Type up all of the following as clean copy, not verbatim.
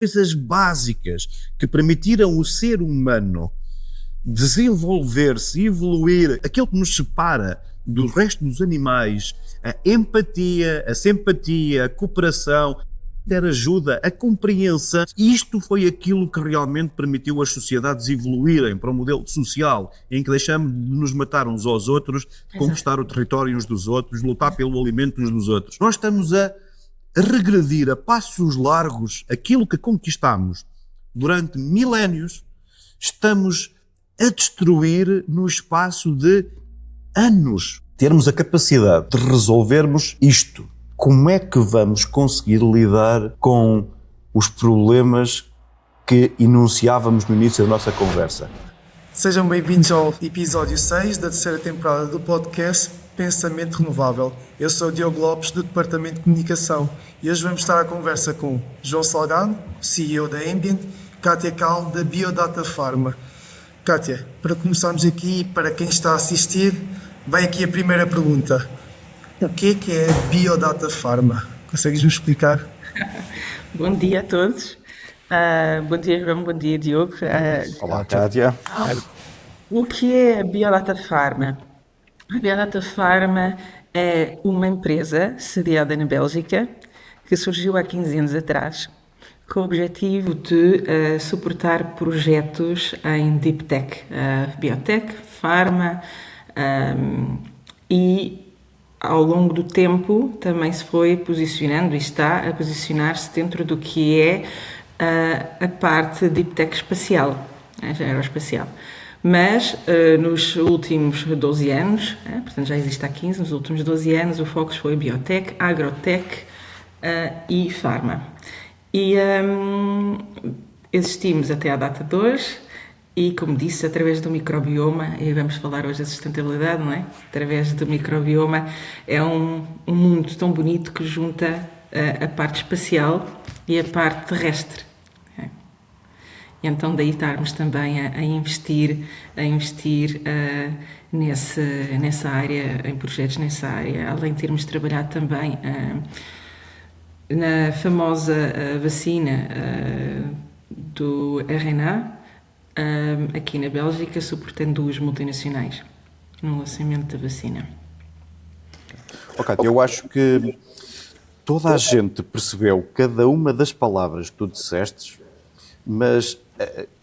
coisas básicas que permitiram o ser humano desenvolver-se, evoluir, aquilo que nos separa do resto dos animais, a empatia, a simpatia, a cooperação, a ajuda, a compreensão. Isto foi aquilo que realmente permitiu as sociedades evoluírem para um modelo social em que deixamos de nos matar uns aos outros, de conquistar o território uns dos outros, de lutar pelo alimento uns dos outros. Nós estamos a regredir a passos largos aquilo que conquistamos durante milénios, estamos a destruir no espaço de anos. Termos a capacidade de resolvermos isto. Como é que vamos conseguir lidar com os problemas que enunciávamos no início da nossa conversa? Sejam bem-vindos ao episódio 6 da terceira temporada do podcast Pensamento Renovável. Eu sou o Diogo Lopes, do Departamento de Comunicação, e hoje vamos estar à conversa com João Salgado, CEO da Ambient, Kátia Cal, da Biodata Pharma. Kátia, para começarmos aqui, para quem está a assistir, vem aqui a primeira pergunta. O que é a Biodata Pharma? Consegues-me explicar? Bom dia a todos. Bom dia, João. Bom dia, Diogo. Olá, Kátia. O que é a Biodata Pharma? A Biodata Pharma é uma empresa sediada na Bélgica que surgiu há 15 anos atrás com o objetivo de suportar projetos em Deep Tech, Biotech, Pharma e ao longo do tempo também se foi posicionando e está a posicionar-se dentro do que é a parte Deep Tech espacial, aeroespacial. Mas nos últimos 12 anos, portanto já existe há 15, nos últimos 12 anos o foco foi Biotech, Agrotech e Pharma. E existimos até à data de hoje e, como disse, através do microbioma, e vamos falar hoje da sustentabilidade, não é? Através do microbioma é um mundo tão bonito que junta a parte espacial e a parte terrestre. E então daí estarmos também a investir nessa área, em projetos nessa área, além de termos trabalhado também na famosa vacina do RNA, aqui na Bélgica, suportando duas multinacionais no lançamento da vacina. Ok, eu acho que toda a gente percebeu cada uma das palavras que tu disseste, mas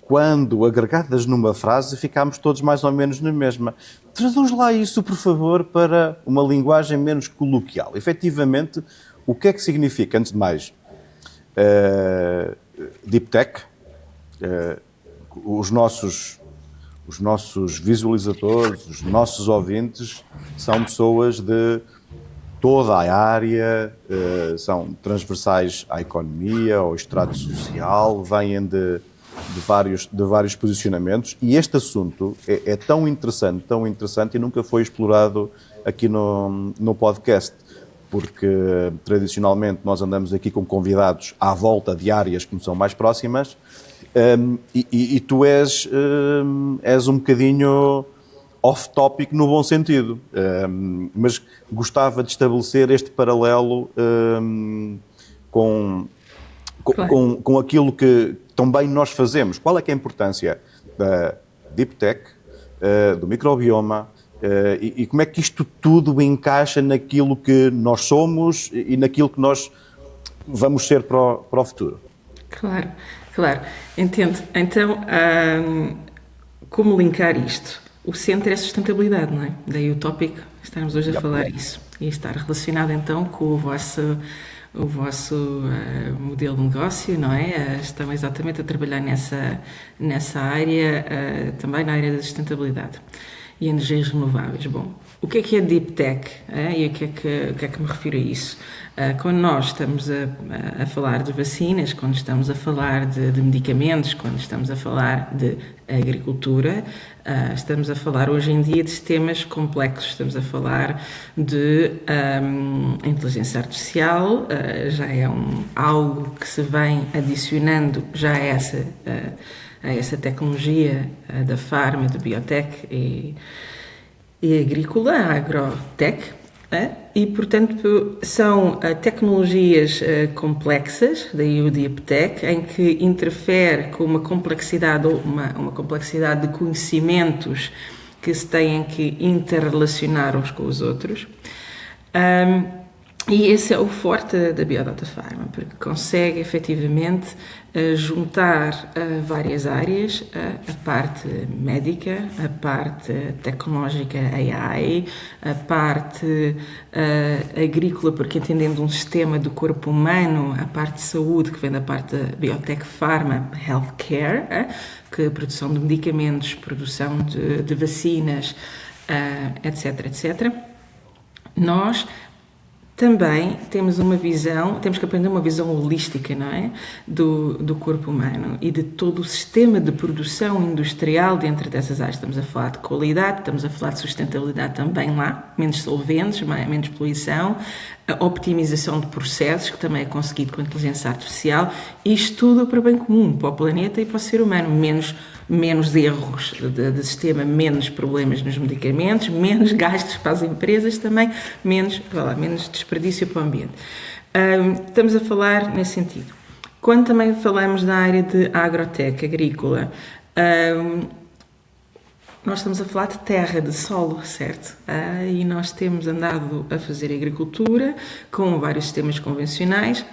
quando agregadas numa frase ficámos todos mais ou menos na mesma. Traduz lá isso, por favor, para uma linguagem menos coloquial. Efetivamente, o que é que significa, antes de mais, Deep Tech? Os nossos visualizadores, os nossos ouvintes são pessoas de toda a área, são transversais à economia, ao estrato social, vêm de vários posicionamentos, e este assunto é tão interessante e nunca foi explorado aqui no podcast, porque tradicionalmente nós andamos aqui com convidados à volta de áreas que nos são mais próximas, e tu és um bocadinho off-topic no bom sentido, mas gostava de estabelecer este paralelo com aquilo que também nós fazemos. Qual é que é a importância da Deep Tech, do microbioma, e como é que isto tudo encaixa naquilo que nós somos e naquilo que nós vamos ser para o futuro? Claro. Entendo. Então, como linkar isto? O centro é a sustentabilidade, não é? Daí o tópico, estarmos hoje a falar isso. E estar relacionado então com o vosso modelo de negócio, não é? Estão exatamente a trabalhar nessa área, também na área da sustentabilidade e energias renováveis. Bom, o que é Deep Tech? E o que é que me refiro a isso? Quando nós estamos a falar de vacinas, quando estamos a falar de medicamentos, quando estamos a falar de agricultura, estamos a falar hoje em dia de sistemas complexos, estamos a falar de inteligência artificial, já é algo que se vem adicionando já a essa tecnologia da farma, da biotech e agrícola, a agrotech, E, portanto, são tecnologias complexas, daí o Deep Tech, em que interfere com uma complexidade, ou uma complexidade de conhecimentos que se têm que interrelacionar uns com os outros. E esse é o forte da Biodata Pharma, porque consegue efetivamente juntar várias áreas, a parte médica, a parte tecnológica AI, a parte agrícola, porque entendendo um sistema do corpo humano, a parte de saúde, que vem da parte da Biotech Pharma, Healthcare, que é a produção de medicamentos, produção de vacinas, etc, etc. Nós também temos uma visão, temos que aprender uma visão holística, não é? Do corpo humano e de todo o sistema de produção industrial dentro dessas áreas. Estamos a falar de qualidade, estamos a falar de sustentabilidade também lá, menos solventes, menos poluição, a optimização de processos, que também é conseguido com a inteligência artificial, isto tudo para o bem comum, para o planeta e para o ser humano, menos erros de sistema, menos problemas nos medicamentos, menos gastos para as empresas também, menos desperdício para o ambiente. Estamos a falar nesse sentido. Quando também falamos da área de agrotech, agrícola, nós estamos a falar de terra, de solo, certo? E nós temos andado a fazer agricultura com vários sistemas convencionais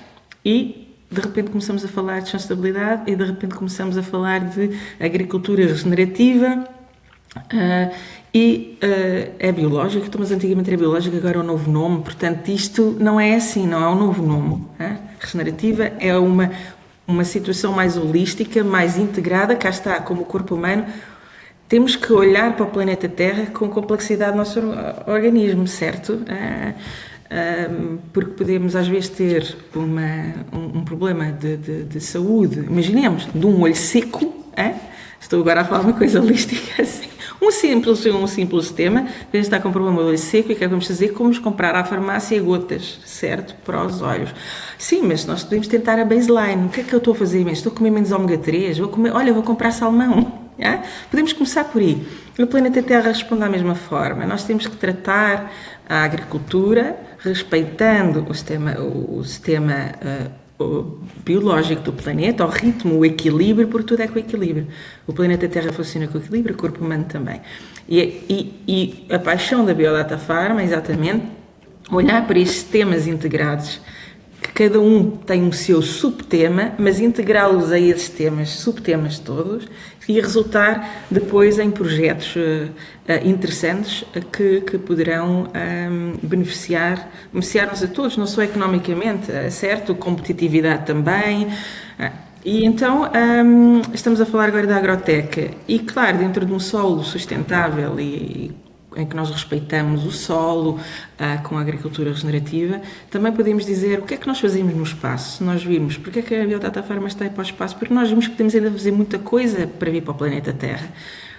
e de repente começamos a falar de sustentabilidade e de repente começamos a falar de agricultura regenerativa é biológico, mas antigamente era biológico, agora é um novo nome, portanto isto não é assim, não é um novo nome. Regenerativa é uma situação mais holística, mais integrada, cá está, como o corpo humano. Temos que olhar para o planeta Terra com complexidade do nosso organismo, certo? Porque podemos às vezes ter um problema de saúde, imaginemos, de um olho seco, estou agora a falar uma coisa holística assim, um simples tema, a gente está com um problema de olho seco e o que é que vamos fazer? Vamos comprar à farmácia gotas, certo? Para os olhos. Sim, mas nós podemos tentar a baseline. O que é que eu estou a fazer? Estou a comer menos ômega 3? Vou comprar salmão. Podemos começar por aí. O planeta Terra responde da mesma forma. Nós temos que tratar a agricultura respeitando o sistema biológico do planeta, o ritmo, o equilíbrio, porque tudo é com o equilíbrio. O planeta Terra funciona com o equilíbrio, o corpo humano também. E a paixão da Biodata Pharma é exatamente olhar para estes temas integrados, que cada um tem o seu subtema, mas integrá-los a esses temas, subtemas todos, e resultar depois em projetos interessantes que poderão beneficiar-nos a todos, não só economicamente, certo? Competitividade também. E então estamos a falar agora da agrotech e, claro, dentro de um solo sustentável e em que nós respeitamos o solo, com a agricultura regenerativa, também podemos dizer o que é que nós fazemos no espaço. Se nós virmos, porque é que a Biodata Pharma está aí para o espaço? Porque nós vimos que podemos ainda fazer muita coisa para vir para o planeta Terra.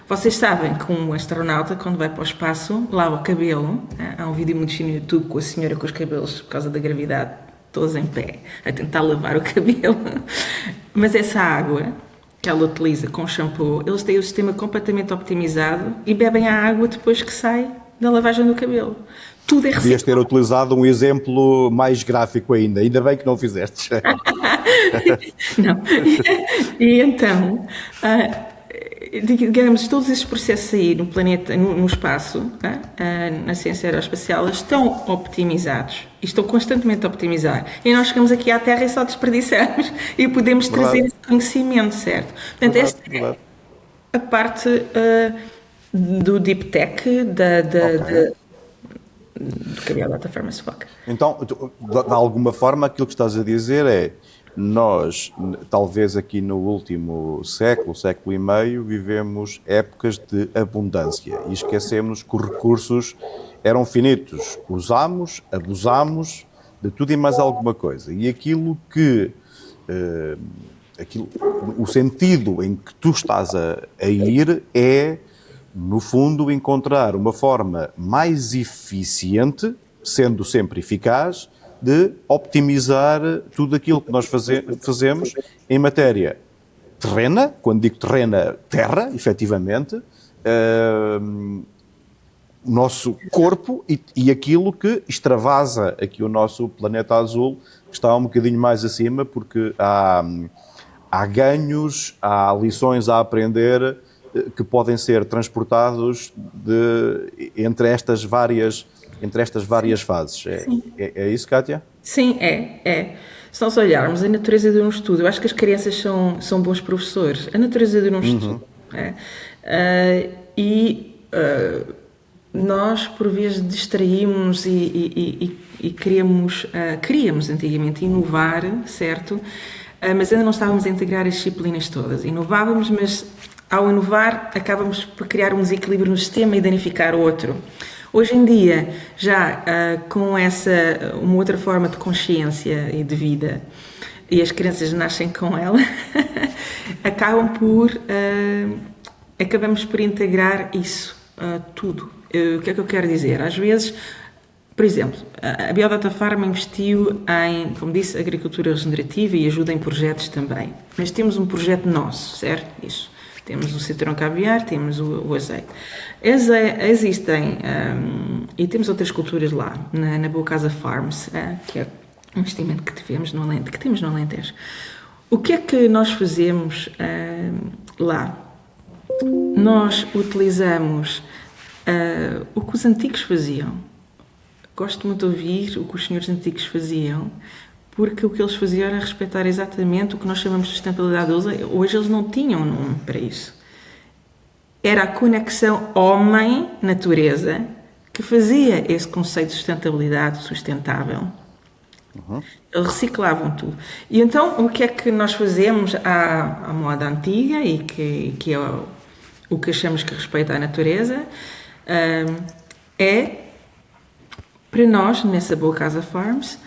Vocês sabem que um astronauta, quando vai para o espaço, lava o cabelo. Há um vídeo muito giro no YouTube com a senhora com os cabelos, por causa da gravidade, todos em pé, a tentar lavar o cabelo. Mas essa água que ela utiliza com shampoo, eles têm o sistema completamente optimizado e bebem a água depois que sai da lavagem do cabelo. Tudo é reciclado. Podias ter utilizado um exemplo mais gráfico ainda bem que não fizeste. Não. E então, digamos, todos esses processos aí no planeta, no espaço, na ciência aeroespacial, estão optimizados e estão constantemente a optimizar. E nós chegamos aqui à Terra e só desperdiçamos e podemos trazer esse conhecimento, certo? Portanto, esta é a parte do Deep Tech, do que a Biodata Pharma se foca. Então, de alguma forma, aquilo que estás a dizer é: nós, talvez aqui no último século e meio, vivemos épocas de abundância e esquecemos que os recursos eram finitos. Usámos, abusámos de tudo e mais alguma coisa. E aquilo que... o sentido em que tu estás a ir é, no fundo, encontrar uma forma mais eficiente, sendo sempre eficaz, de optimizar tudo aquilo que nós fazemos em matéria terrena, quando digo terrena, terra, efetivamente, o nosso corpo e aquilo que extravasa aqui o nosso planeta azul, que está um bocadinho mais acima, porque há ganhos, há lições a aprender que podem ser transportados entre estas várias fases. É isso, Kátia? Sim, é. Se nós olharmos, a natureza deu um estudo. Eu acho que as crianças são bons professores. A natureza deu um estudo. Nós, por vezes, distraímos e queríamos antigamente inovar, certo? Mas ainda não estávamos a integrar as disciplinas todas. Inovávamos, mas ao inovar acabamos por criar um desequilíbrio no sistema e danificar o outro. Hoje em dia, já com uma outra forma de consciência e de vida, e as crianças nascem com ela, acabamos por integrar isso tudo. O que é que eu quero dizer? Às vezes, por exemplo, a Biodata Pharma investiu em, como disse, agricultura regenerativa e ajuda em projetos também. Mas temos um projeto nosso, certo? Isso. Temos o Citron Caviar, temos o azeite. Existem, e temos outras culturas lá, na Boa Casa Farms, que é um investimento que temos no Alentejo. O que é que nós fazemos lá? Nós utilizamos o que os antigos faziam. Gosto muito de ouvir o que os senhores antigos faziam, porque o que eles faziam era respeitar exatamente o que nós chamamos de sustentabilidade. Hoje eles não tinham um nome para isso. Era a conexão homem-natureza que fazia esse conceito de sustentabilidade sustentável. Eles reciclavam tudo. E então, o que é que nós fazemos à moda antiga e que é o que achamos que respeita a natureza, é, para nós, nessa Boa Casa Farms,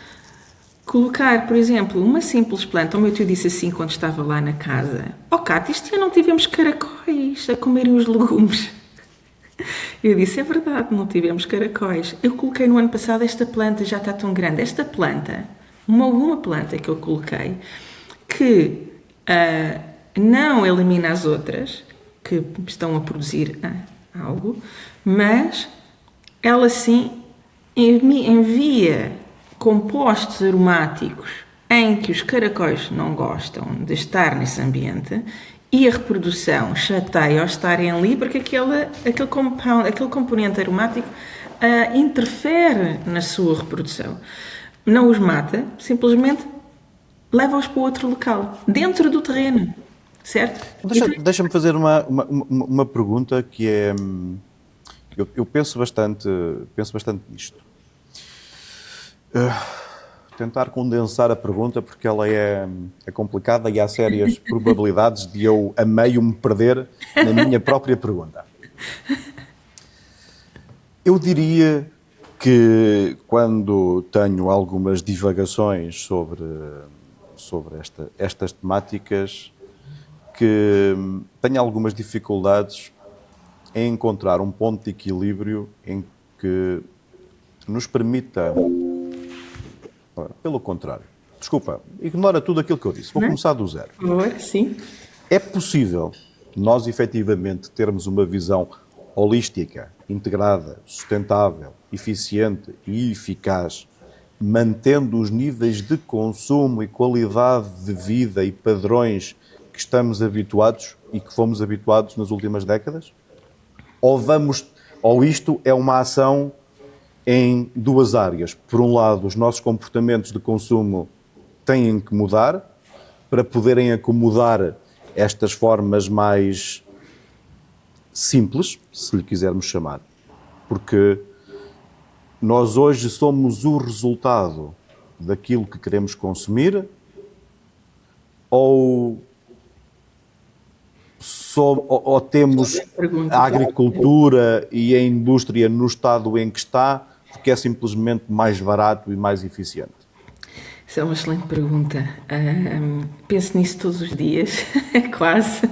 colocar, por exemplo, uma simples planta. O meu tio disse assim quando estava lá na casa: Cátia, este ano não tivemos caracóis a comerem os legumes. Eu disse: é verdade, não tivemos caracóis. Eu coloquei no ano passado esta planta, já está tão grande. Esta planta, uma planta que eu coloquei, que não elimina as outras, que estão a produzir algo, mas ela sim envia compostos aromáticos em que os caracóis não gostam de estar nesse ambiente e a reprodução chateia ao estarem ali porque aquele componente aromático interfere na sua reprodução. Não os mata, simplesmente leva-os para outro local, dentro do terreno, certo? Deixa-me fazer uma pergunta que é... Eu penso bastante nisto. Tentar condensar a pergunta porque ela é complicada e há sérias probabilidades de eu a meio me perder na minha própria pergunta. Eu diria que quando tenho algumas divagações sobre estas temáticas, que tenho algumas dificuldades em encontrar um ponto de equilíbrio em que nos permita... Pelo contrário. Desculpa, ignora tudo aquilo que eu disse. Vou começar do zero. Por favor, sim. É possível nós, efetivamente, termos uma visão holística, integrada, sustentável, eficiente e eficaz, mantendo os níveis de consumo e qualidade de vida e padrões que estamos habituados e que fomos habituados nas últimas décadas? Ou isto é uma ação em duas áreas? Por um lado, os nossos comportamentos de consumo têm que mudar para poderem acomodar estas formas mais simples, se lhe quisermos chamar. Porque nós hoje somos o resultado daquilo que queremos consumir ou temos a agricultura e a indústria no estado em que está porque é simplesmente mais barato e mais eficiente? Isso é uma excelente pergunta. Penso nisso todos os dias, quase.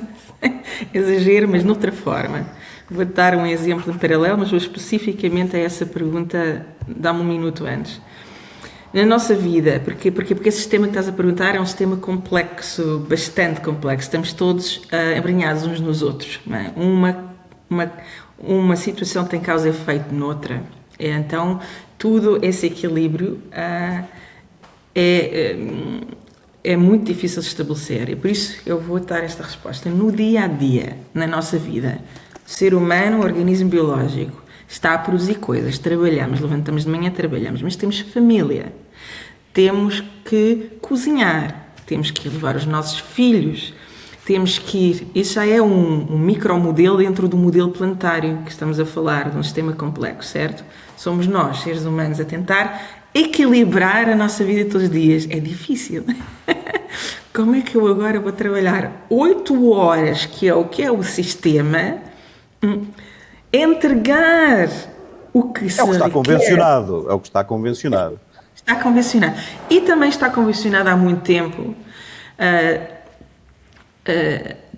Exagero, mas noutra forma. Vou-te dar um exemplo em paralelo, mas vou especificamente a essa pergunta, dá-me um minuto antes. Na nossa vida, porque esse sistema que estás a perguntar é um sistema complexo, bastante complexo. Estamos todos embrenhados uns nos outros. Não é? uma situação tem causa e efeito noutra. Então, tudo esse equilíbrio é muito difícil de estabelecer. E por isso eu vou dar esta resposta. No dia a dia, na nossa vida, o ser humano, o organismo biológico, está a produzir coisas. Trabalhamos, levantamos de manhã, trabalhamos, mas temos família. Temos que cozinhar, temos que levar os nossos filhos, temos que ir... Isso já é um micromodelo dentro do modelo planetário que estamos a falar, de um sistema complexo, certo? Somos nós, seres humanos, a tentar equilibrar a nossa vida todos os dias. É difícil. Como é que eu agora vou trabalhar 8 horas, que é o sistema, entregar o que se É o que está requer? convencionado. É o que está convencionado. Está convencionado. E também está convencionado há muito tempo,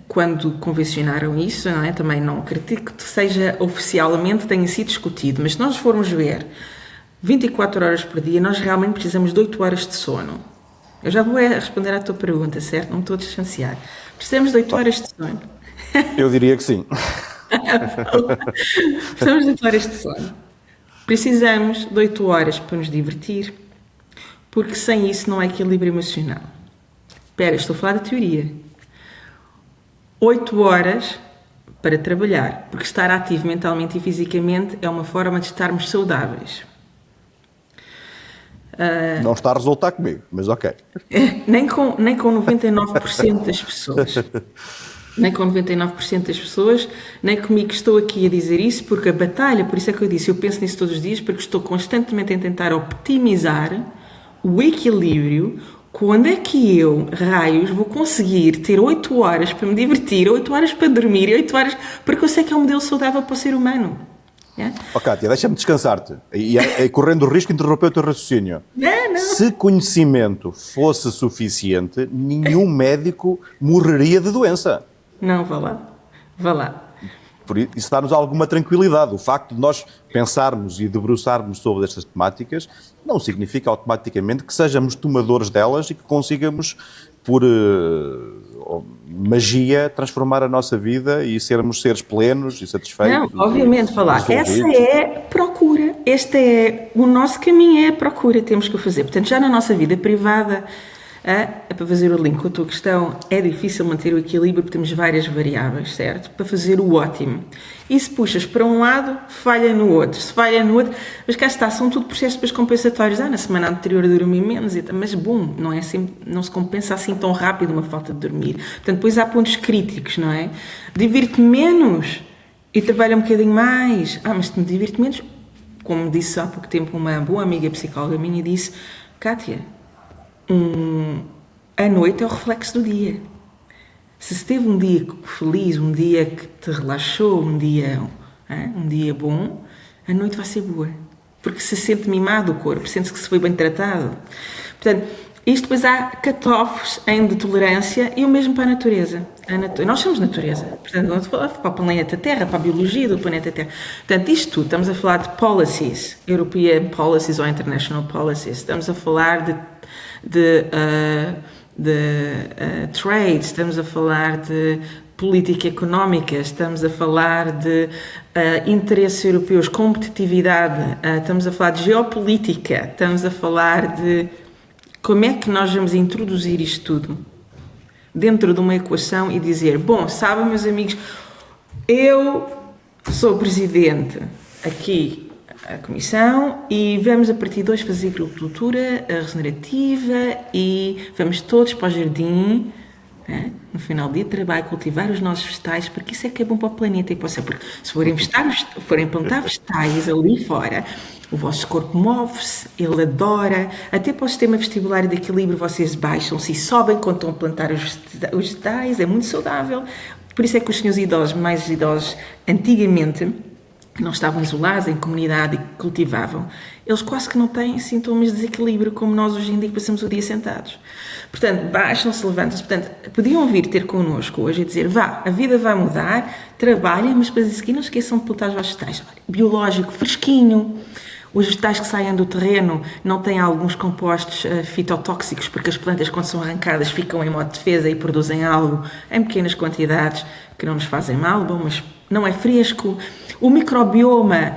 quando convencionaram isso, não é? Também não acredito que seja oficialmente tenha sido discutido, mas se nós formos ver 24 horas por dia, nós realmente precisamos de 8 horas de sono. Eu já vou responder à tua pergunta, certo? Não me estou a distanciar. Precisamos de 8 horas de sono. Eu diria que sim. Precisamos de 8 horas de sono. Precisamos de 8 horas para nos divertir, porque sem isso não há equilíbrio emocional. Espera, estou a falar da teoria. 8 horas para trabalhar, porque estar ativo mentalmente e fisicamente é uma forma de estarmos saudáveis. Não está a resultar comigo, mas ok. Nem com 99% das pessoas. Nem com 99% das pessoas, nem comigo que estou aqui a dizer isso, porque a batalha, por isso é que eu disse, eu penso nisso todos os dias, porque estou constantemente a tentar optimizar o equilíbrio. Quando é que eu, raios, vou conseguir ter 8 horas para me divertir, 8 horas para dormir e 8 horas... Porque eu sei que é um modelo saudável para o ser humano. Yeah? Oh, Kátia, deixa-me descansar-te. E correndo o risco de interromper o teu raciocínio. Não. Se conhecimento fosse suficiente, nenhum médico morreria de doença. Não, vá lá. Por isso dá-nos alguma tranquilidade. O facto de nós pensarmos e debruçarmos sobre estas temáticas não significa automaticamente que sejamos tomadores delas e que consigamos, por magia, transformar a nossa vida e sermos seres plenos e satisfeitos. Não, obviamente, falar. Essa é procura. Este é o nosso caminho, é a procura. Temos que o fazer. Portanto, já na nossa vida privada, para fazer o link com a tua questão, é difícil manter o equilíbrio porque temos várias variáveis, certo? Para fazer o ótimo. E se puxas para um lado, falha no outro. Se falha no outro, mas cá está, são tudo processos depois compensatórios. Na semana anterior eu dormi menos, mas bom, não é assim, não se compensa assim tão rápido uma falta de dormir. Portanto, depois há pontos críticos, não é? Divirte menos e trabalha um bocadinho mais. Mas se me divirte menos, como disse há pouco tempo uma boa amiga psicóloga minha, disse, Kátia, a noite é o reflexo do dia. Se teve um dia feliz, um dia que te relaxou, um dia bom, a noite vai ser boa. Porque se sente mimado o corpo, sente-se que se foi bem tratado. Portanto, isto depois há cut-offs de tolerância e o mesmo para a natureza. Nós somos natureza. Portanto, vamos falar para o planeta Terra, para a biologia do planeta Terra. Portanto, isto tudo, estamos a falar de policies, European policies ou international policies. Estamos a falar de trade, estamos a falar de política económica, estamos a falar de interesses europeus, competitividade, estamos a falar de geopolítica, estamos a falar de como é que nós vamos introduzir isto tudo dentro de uma equação e dizer, bom, sabem, meus amigos, eu sou presidente aqui a comissão e vamos a partir de hoje fazer agricultura regenerativa e vamos todos para o jardim, no final do dia trabalho, cultivar os nossos vegetais, porque isso é que é bom para o planeta e para o céu, porque se forem plantar vegetais ali fora, o vosso corpo move-se, ele adora, até para o sistema vestibular de equilíbrio vocês baixam-se e sobem quando estão a plantar os vegetais, é muito saudável. Por isso é que os senhores idosos, mais idosos, antigamente, que não estavam isolados em comunidade e cultivavam, eles quase que não têm sintomas de desequilíbrio como nós hoje em dia passamos o dia sentados. Portanto, baixam-se, levantam-se. Portanto, podiam vir ter connosco hoje e dizer, a vida vai mudar, trabalhem, mas depois a seguir não esqueçam de plantar os vossos vegetais. Biológico, fresquinho, Os vegetais que saem do terreno não têm alguns compostos fitotóxicos, porque as plantas, quando são arrancadas, ficam em modo de defesa e produzem algo em pequenas quantidades que não nos fazem mal, bom, mas não é fresco. O microbioma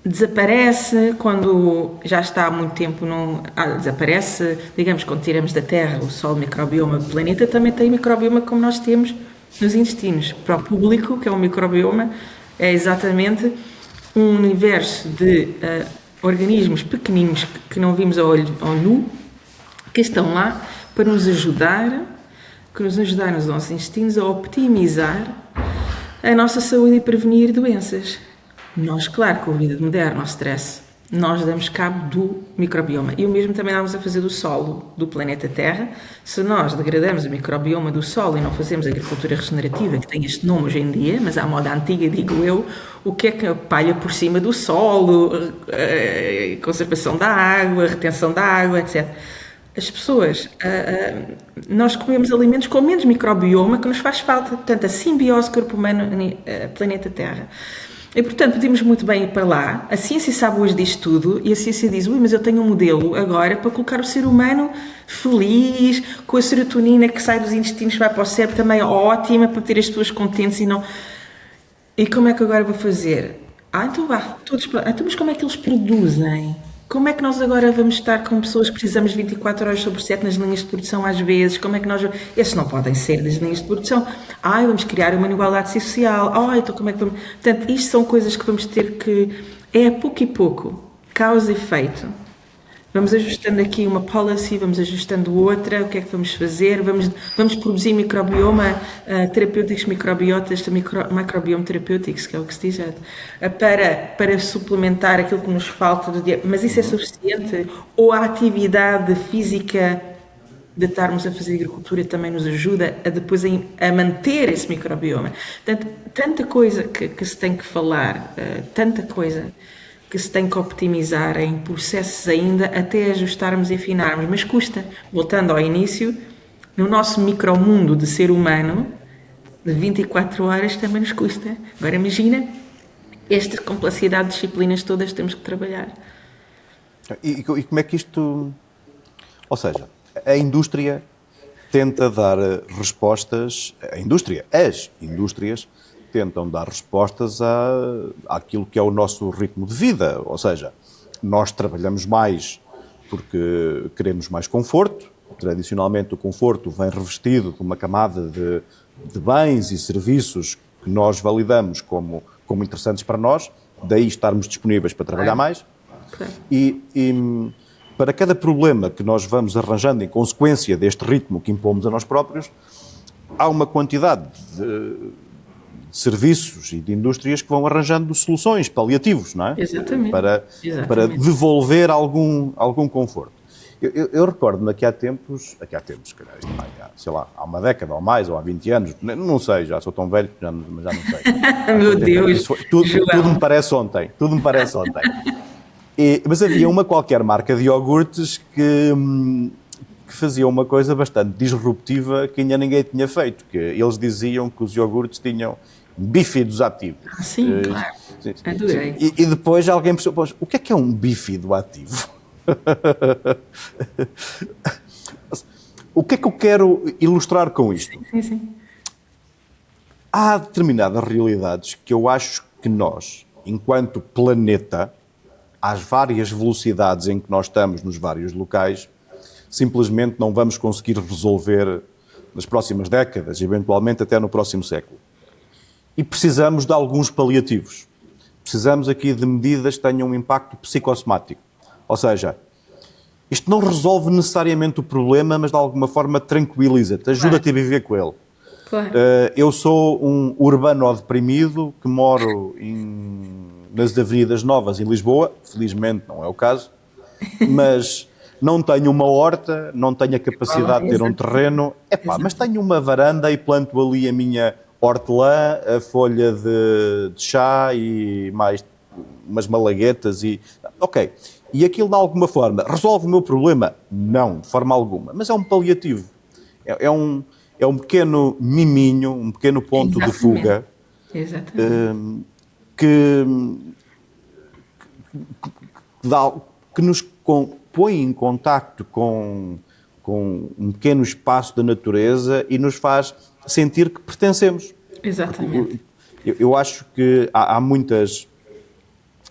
desaparece quando já está há muito tempo, desaparece, digamos, quando tiramos da Terra o Sol, o microbioma. O planeta também tem microbioma como nós temos nos intestinos. Para o público, que é um microbioma, é exatamente um universo de organismos pequeninos que não vimos ao nu, que estão lá para nos ajudar nos nossos intestinos a optimizar a nossa saúde e prevenir doenças. Nós, claro, com a vida moderna, o stress, nós damos cabo do microbioma. E o mesmo também estamos a fazer do solo do planeta Terra. Se nós degradamos o microbioma do solo e não fazemos agricultura regenerativa, que tem este nome hoje em dia, mas à moda antiga, digo eu, o que é a palha por cima do solo, conservação da água, retenção da água, etc. As pessoas, nós comemos alimentos com menos microbioma que nos faz falta. Portanto, a simbiose corpo humano-planeta Terra. E, portanto, podemos muito bem ir para lá. A ciência sabe hoje disto tudo e a ciência diz, mas eu tenho um modelo agora para colocar o ser humano feliz, com a serotonina que sai dos intestinos e vai para o cérebro também ótima, para ter as pessoas contentes e não... E como é que agora vou fazer? Então vá, mas como é que eles produzem? Como é que nós agora vamos estar com pessoas que precisamos 24 horas sobre 7 nas linhas de produção às vezes? Como é que nós... Esses não podem ser das linhas de produção. Vamos criar uma igualdade social. Então como é que vamos... Portanto, isto são coisas que vamos ter que... É pouco e pouco. Causa e efeito. Vamos ajustando aqui uma policy, vamos ajustando outra, o que é que vamos fazer? Vamos produzir microbioma terapêuticos, microbiotas, microbiome terapêuticos, que é o que se diz, para suplementar aquilo que nos falta do dia. Mas isso é suficiente? Ou a atividade física de estarmos a fazer agricultura também nos ajuda a depois a manter esse microbioma? Portanto, tanta coisa que se tem que falar, tanta coisa que se tem que optimizar em processos ainda até ajustarmos e afinarmos, mas custa. Voltando ao início, no nosso micromundo de ser humano, de 24 horas também nos custa. Agora imagina esta complexidade de disciplinas todas que temos que trabalhar. E como é que isto... Ou seja, a indústria tenta dar respostas... As indústrias tentam dar respostas àquilo que é o nosso ritmo de vida. Ou seja, nós trabalhamos mais porque queremos mais conforto. Tradicionalmente, o conforto vem revestido de uma camada de bens e serviços que nós validamos como interessantes para nós, daí estarmos disponíveis para trabalhar mais. Claro. E para cada problema que nós vamos arranjando em consequência deste ritmo que impomos a nós próprios, há uma quantidade de serviços e de indústrias que vão arranjando soluções, paliativos, não é? Exatamente. Para devolver algum conforto. Eu recordo-me que há tempos, se calhar, sei lá, há uma década ou mais, ou há 20 anos, não sei, já sou tão velho, já não sei. Meu Deus, tudo me parece ontem, mas havia uma qualquer marca de iogurtes que fazia uma coisa bastante disruptiva que ainda ninguém tinha feito, que eles diziam que os iogurtes tinham bífidos ativos. Sim, claro. Sim. Adorei. E depois alguém pensou, o que é um bífido ativo? O que é que eu quero ilustrar com isto? Sim. Há determinadas realidades que eu acho que nós, enquanto planeta, às várias velocidades em que nós estamos nos vários locais, simplesmente não vamos conseguir resolver nas próximas décadas, eventualmente até no próximo século. E precisamos de alguns paliativos. Precisamos aqui de medidas que tenham um impacto psicossomático. Ou seja, isto não resolve necessariamente o problema, mas de alguma forma tranquiliza-te, ajuda-te a viver com ele. Claro. Eu sou um urbano deprimido que moro nas Avenidas Novas em Lisboa, felizmente não é o caso, mas não tenho uma horta, não tenho a capacidade de ter um terreno, mas tenho uma varanda e planto ali a minha hortelã, a folha de chá e mais umas malaguetas e... Ok. E aquilo de alguma forma resolve o meu problema? Não, de forma alguma. Mas é um paliativo. É um pequeno miminho, um pequeno ponto de fuga. Exatamente. Que que nos põe em contacto com um pequeno espaço da natureza e nos faz sentir que pertencemos. Exatamente. Eu acho que há muitas...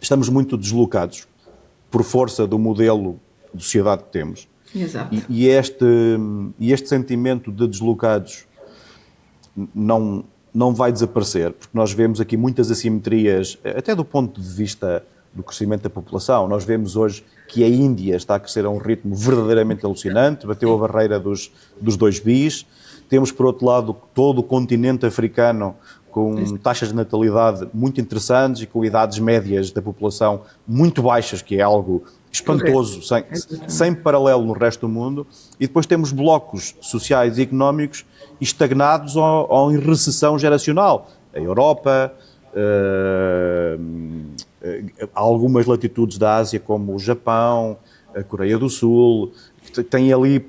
Estamos muito deslocados por força do modelo de sociedade que temos. Exato. E este sentimento de deslocados não vai desaparecer, porque nós vemos aqui muitas assimetrias, até do ponto de vista do crescimento da população. Nós vemos hoje que a Índia está a crescer a um ritmo verdadeiramente alucinante, bateu a barreira dos 2 bis. Temos, por outro lado, todo o continente africano com taxas de natalidade muito interessantes e com idades médias da população muito baixas, que é algo espantoso, sem paralelo no resto do mundo. E depois temos blocos sociais e económicos estagnados ou em recessão geracional. A Europa, algumas latitudes da Ásia, como o Japão, a Coreia do Sul, têm ali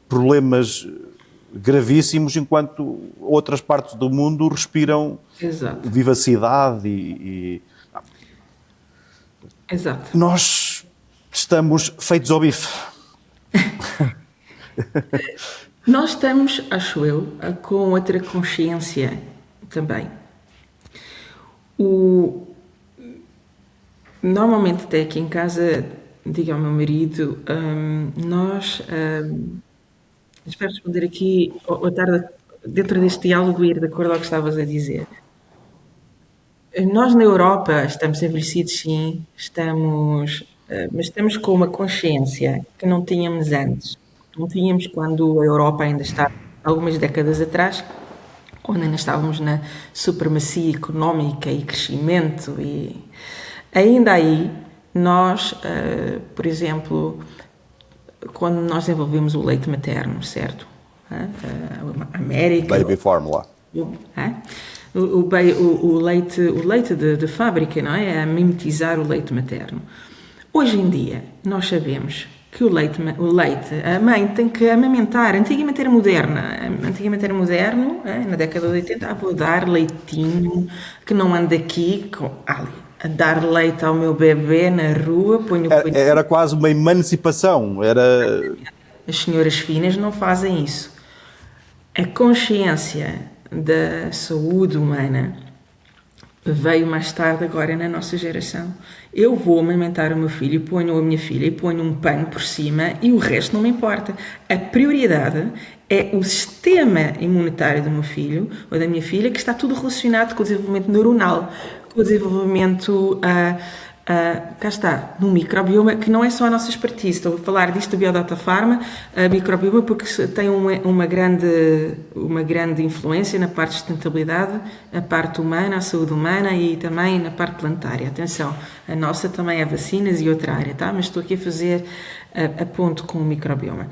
problemas gravíssimos, enquanto outras partes do mundo respiram Exato. vivacidade e... Exato. Nós estamos feitos ao bife. Nós estamos, acho eu, com outra consciência também. Normalmente até aqui em casa, digo ao meu marido, espero responder aqui ou estar dentro deste diálogo e ir de acordo ao que estavas a dizer. Nós na Europa estamos envelhecidos, sim, mas estamos com uma consciência que não tínhamos antes. Não tínhamos quando a Europa ainda estava algumas décadas atrás, quando ainda estávamos na supremacia económica e crescimento. E ainda aí, nós, por exemplo, quando nós desenvolvemos o leite materno, certo? A América... Baby formula. O leite de fábrica, não é? A mimetizar o leite materno. Hoje em dia, nós sabemos que o leite, a mãe tem que amamentar. Antigamente era moderno, na década de 80, vou dar leitinho, que não anda aqui, a dar leite ao meu bebê na rua, ponho o Era quase uma emancipação. As senhoras finas não fazem isso. A consciência da saúde humana veio mais tarde agora na nossa geração. Eu vou amamentar o meu filho, ponho a minha filha e ponho um pano por cima e o resto não me importa. A prioridade é o sistema imunitário do meu filho ou da minha filha, que está tudo relacionado com o desenvolvimento neuronal, com o desenvolvimento cá está, no microbioma, que não é só a nossa expertise. Estou a falar disto do Biodata Pharma, a microbioma, porque tem uma grande influência na parte de sustentabilidade, a parte humana, a saúde humana e também na parte planetária. Atenção, a nossa também é vacinas e outra área, tá? Mas estou aqui a fazer a ponto com o microbioma.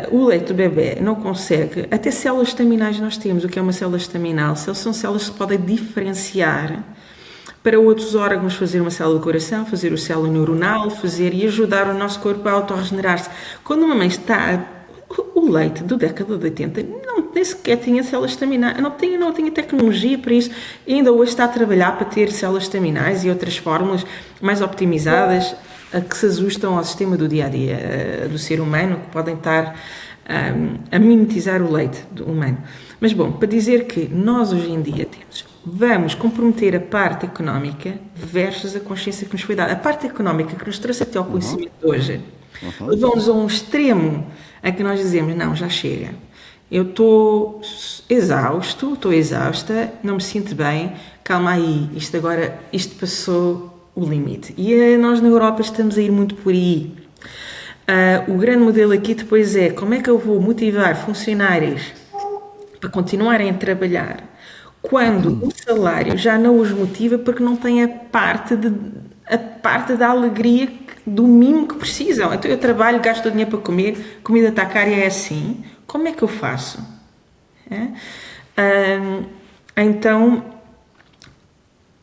O leite do bebê não consegue, até células estaminais nós temos. O que é uma célula estaminal? São células que se podem diferenciar para outros órgãos, fazer uma célula do coração, fazer o célula neuronal, e ajudar o nosso corpo a autorregenerar-se. Quando uma mãe está... O leite do década de 80 nem sequer tinha células estaminais, não tinha tecnologia para isso. E ainda hoje está a trabalhar para ter células estaminais e outras fórmulas mais optimizadas que se ajustam ao sistema do dia-a-dia do ser humano, que podem estar a mimetizar o leite humano. Mas bom, para dizer que nós hoje em dia vamos comprometer a parte económica versus a consciência que nos foi dada. A parte económica que nos trouxe até ao conhecimento de hoje levou-nos a um extremo a que nós dizemos, não, já chega. Eu estou exausta, não me sinto bem, calma aí, isto passou o limite. E nós na Europa estamos a ir muito por aí. O grande modelo aqui depois é como é que eu vou motivar funcionários para continuarem a trabalhar quando o salário já não os motiva porque não tem a parte da alegria do mimo que precisam. Então eu trabalho, gasto o dinheiro para comer, comida está cara e é assim. Como é que eu faço? Então,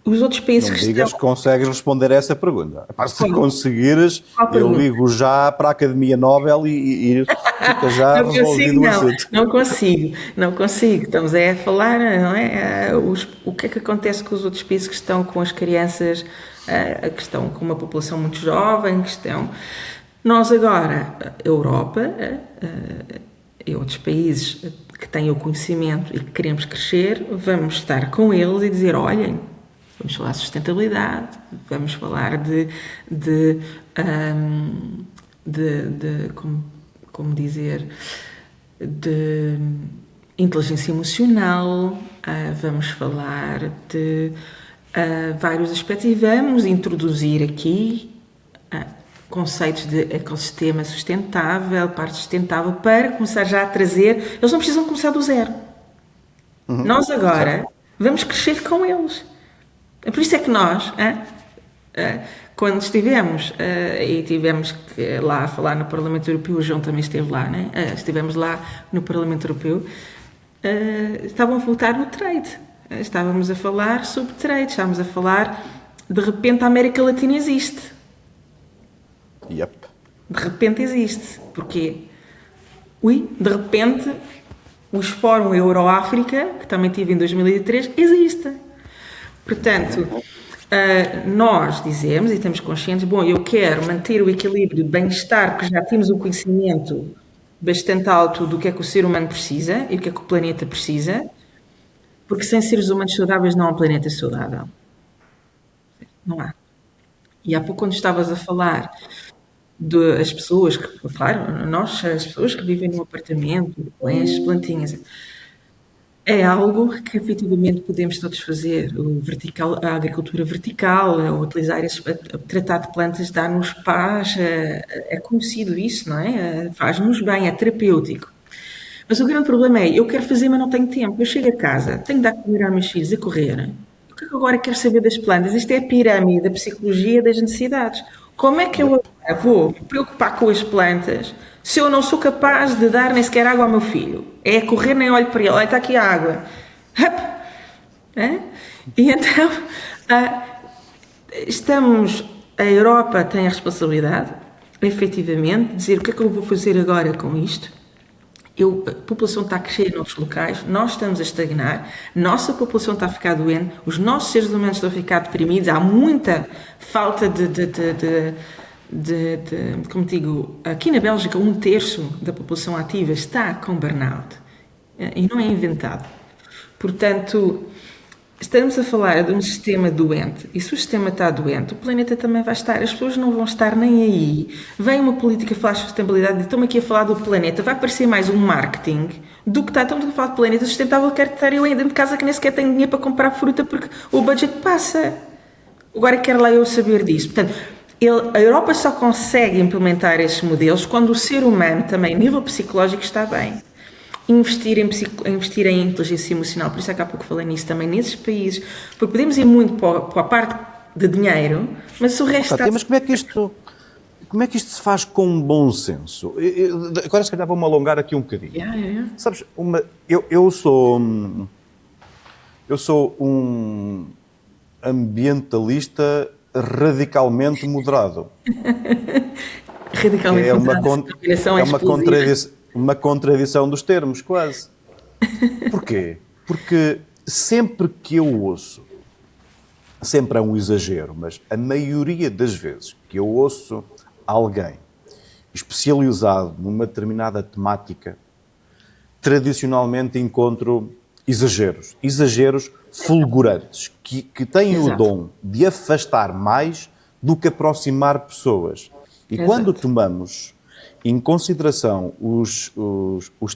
os outros países não digas que consegues responder a essa pergunta. Se conseguires, eu ligo já para a Academia Nobel e Fica já Não resolvido consigo, o não. assunto. Não consigo. Estamos a falar, não é? O que é que acontece com os outros países que estão com as crianças, que estão com uma população muito jovem, que estão... Nós agora, a Europa e outros países que têm o conhecimento e que queremos crescer, vamos estar com eles e dizer, olhem, vamos falar de sustentabilidade, vamos falar como dizer, de inteligência emocional, vamos falar de vários aspectos e vamos introduzir aqui conceitos de ecossistema sustentável, parte sustentável, para começar já a trazer... Eles não precisam começar do zero. Nós agora vamos crescer com eles. Por isso é que nós, quando estivemos, e tivemos que lá a falar no Parlamento Europeu, o João também esteve lá, né? Estivemos lá no Parlamento Europeu, estavam a votar no trade. Estávamos a falar sobre trade, estávamos a falar, de repente a América Latina existe. Yep. De repente existe. Porquê? De repente, os Fórum Euro-África, que também tive em 2003, existe. Portanto, nós dizemos e estamos conscientes, bom, eu quero manter o equilíbrio de bem-estar, porque já temos um conhecimento bastante alto do que é que o ser humano precisa e o que é que o planeta precisa, porque sem seres humanos saudáveis não há um planeta saudável. Não há. E há pouco, quando estavas a falar das pessoas que, claro, nós, as pessoas que vivem num apartamento, com as plantinhas, é algo que efetivamente podemos todos fazer. A agricultura vertical, utilizar tratar de plantas, dá-nos paz, é conhecido isso, não é? Faz-nos bem, é terapêutico. Mas o grande problema é, eu quero fazer, mas não tenho tempo. Eu chego a casa, tenho de dar comer aos meus filhos a correr. O que é que agora quero saber das plantas? Isto é a pirâmide da psicologia das necessidades. Como é que eu vou me preocupar com as plantas se eu não sou capaz de dar nem sequer água ao meu filho? É correr, nem olho para ele. Olha, está aqui a água. E então, a Europa tem a responsabilidade, efetivamente, de dizer o que é que eu vou fazer agora com isto. A população está a crescer em outros locais, nós estamos a estagnar, nossa população está a ficar doente, os nossos seres humanos estão a ficar deprimidos, há muita falta como digo, aqui na Bélgica 1/3 da população ativa está com burnout, e não é inventado. Portanto, estamos a falar de um sistema doente, e se o sistema está doente, o planeta também vai estar, as pessoas não vão estar nem aí. Vem uma política que faz sustentabilidade, e estamos aqui a falar do planeta, vai parecer mais um marketing do que estamos a falar de planeta sustentável. Quero estar eu aí dentro de casa que nem sequer tenho dinheiro para comprar fruta porque o budget passa. Agora quero lá eu saber disso. Portanto, a Europa só consegue implementar esses modelos quando o ser humano também, a nível psicológico, está bem. Investir em inteligência emocional, por isso é que há pouco falei nisso também, nesses países, porque podemos ir muito para a parte de dinheiro, mas se o resto está... Mas como é que isto se faz com bom senso? Agora se calhar vou-me alongar aqui um bocadinho. Yeah. Sabes, eu sou um ambientalista radicalmente moderado. Radicalmente moderado. Uma contradição dos termos, quase. Porquê? Porque sempre que eu ouço, sempre é um exagero, mas a maioria das vezes que eu ouço alguém especializado numa determinada temática, tradicionalmente encontro exageros fulgurantes, que têm Exato. o dom de afastar mais do que aproximar pessoas. E Exato. quando tomamos em consideração os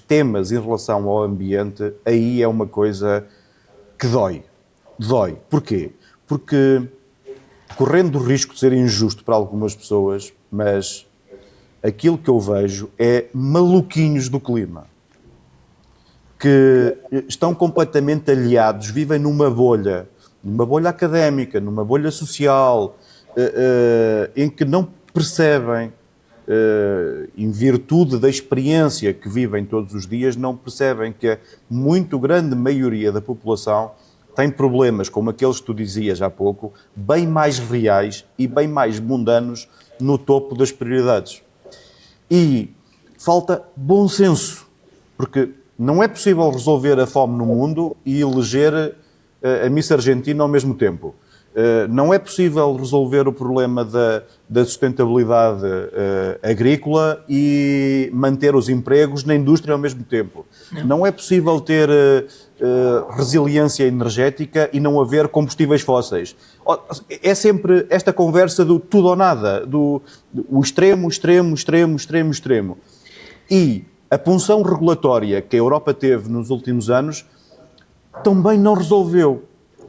temas em relação ao ambiente, aí é uma coisa que dói. Dói. Porquê? Porque, correndo o risco de ser injusto para algumas pessoas, mas aquilo que eu vejo é maluquinhos do clima, que estão completamente aliados, vivem numa bolha académica, numa bolha social, em que não percebem, em virtude da experiência que vivem todos os dias, não percebem que a muito grande maioria da população tem problemas como aqueles que tu dizias há pouco, bem mais reais e bem mais mundanos no topo das prioridades. E falta bom senso, porque não é possível resolver a fome no mundo e eleger a Miss Argentina ao mesmo tempo. Não é possível resolver o problema da sustentabilidade agrícola e manter os empregos na indústria ao mesmo tempo. Não é possível ter resiliência energética e não haver combustíveis fósseis. É sempre esta conversa do tudo ou nada, do extremo, extremo, extremo, extremo, extremo. E a punção regulatória que a Europa teve nos últimos anos também não resolveu.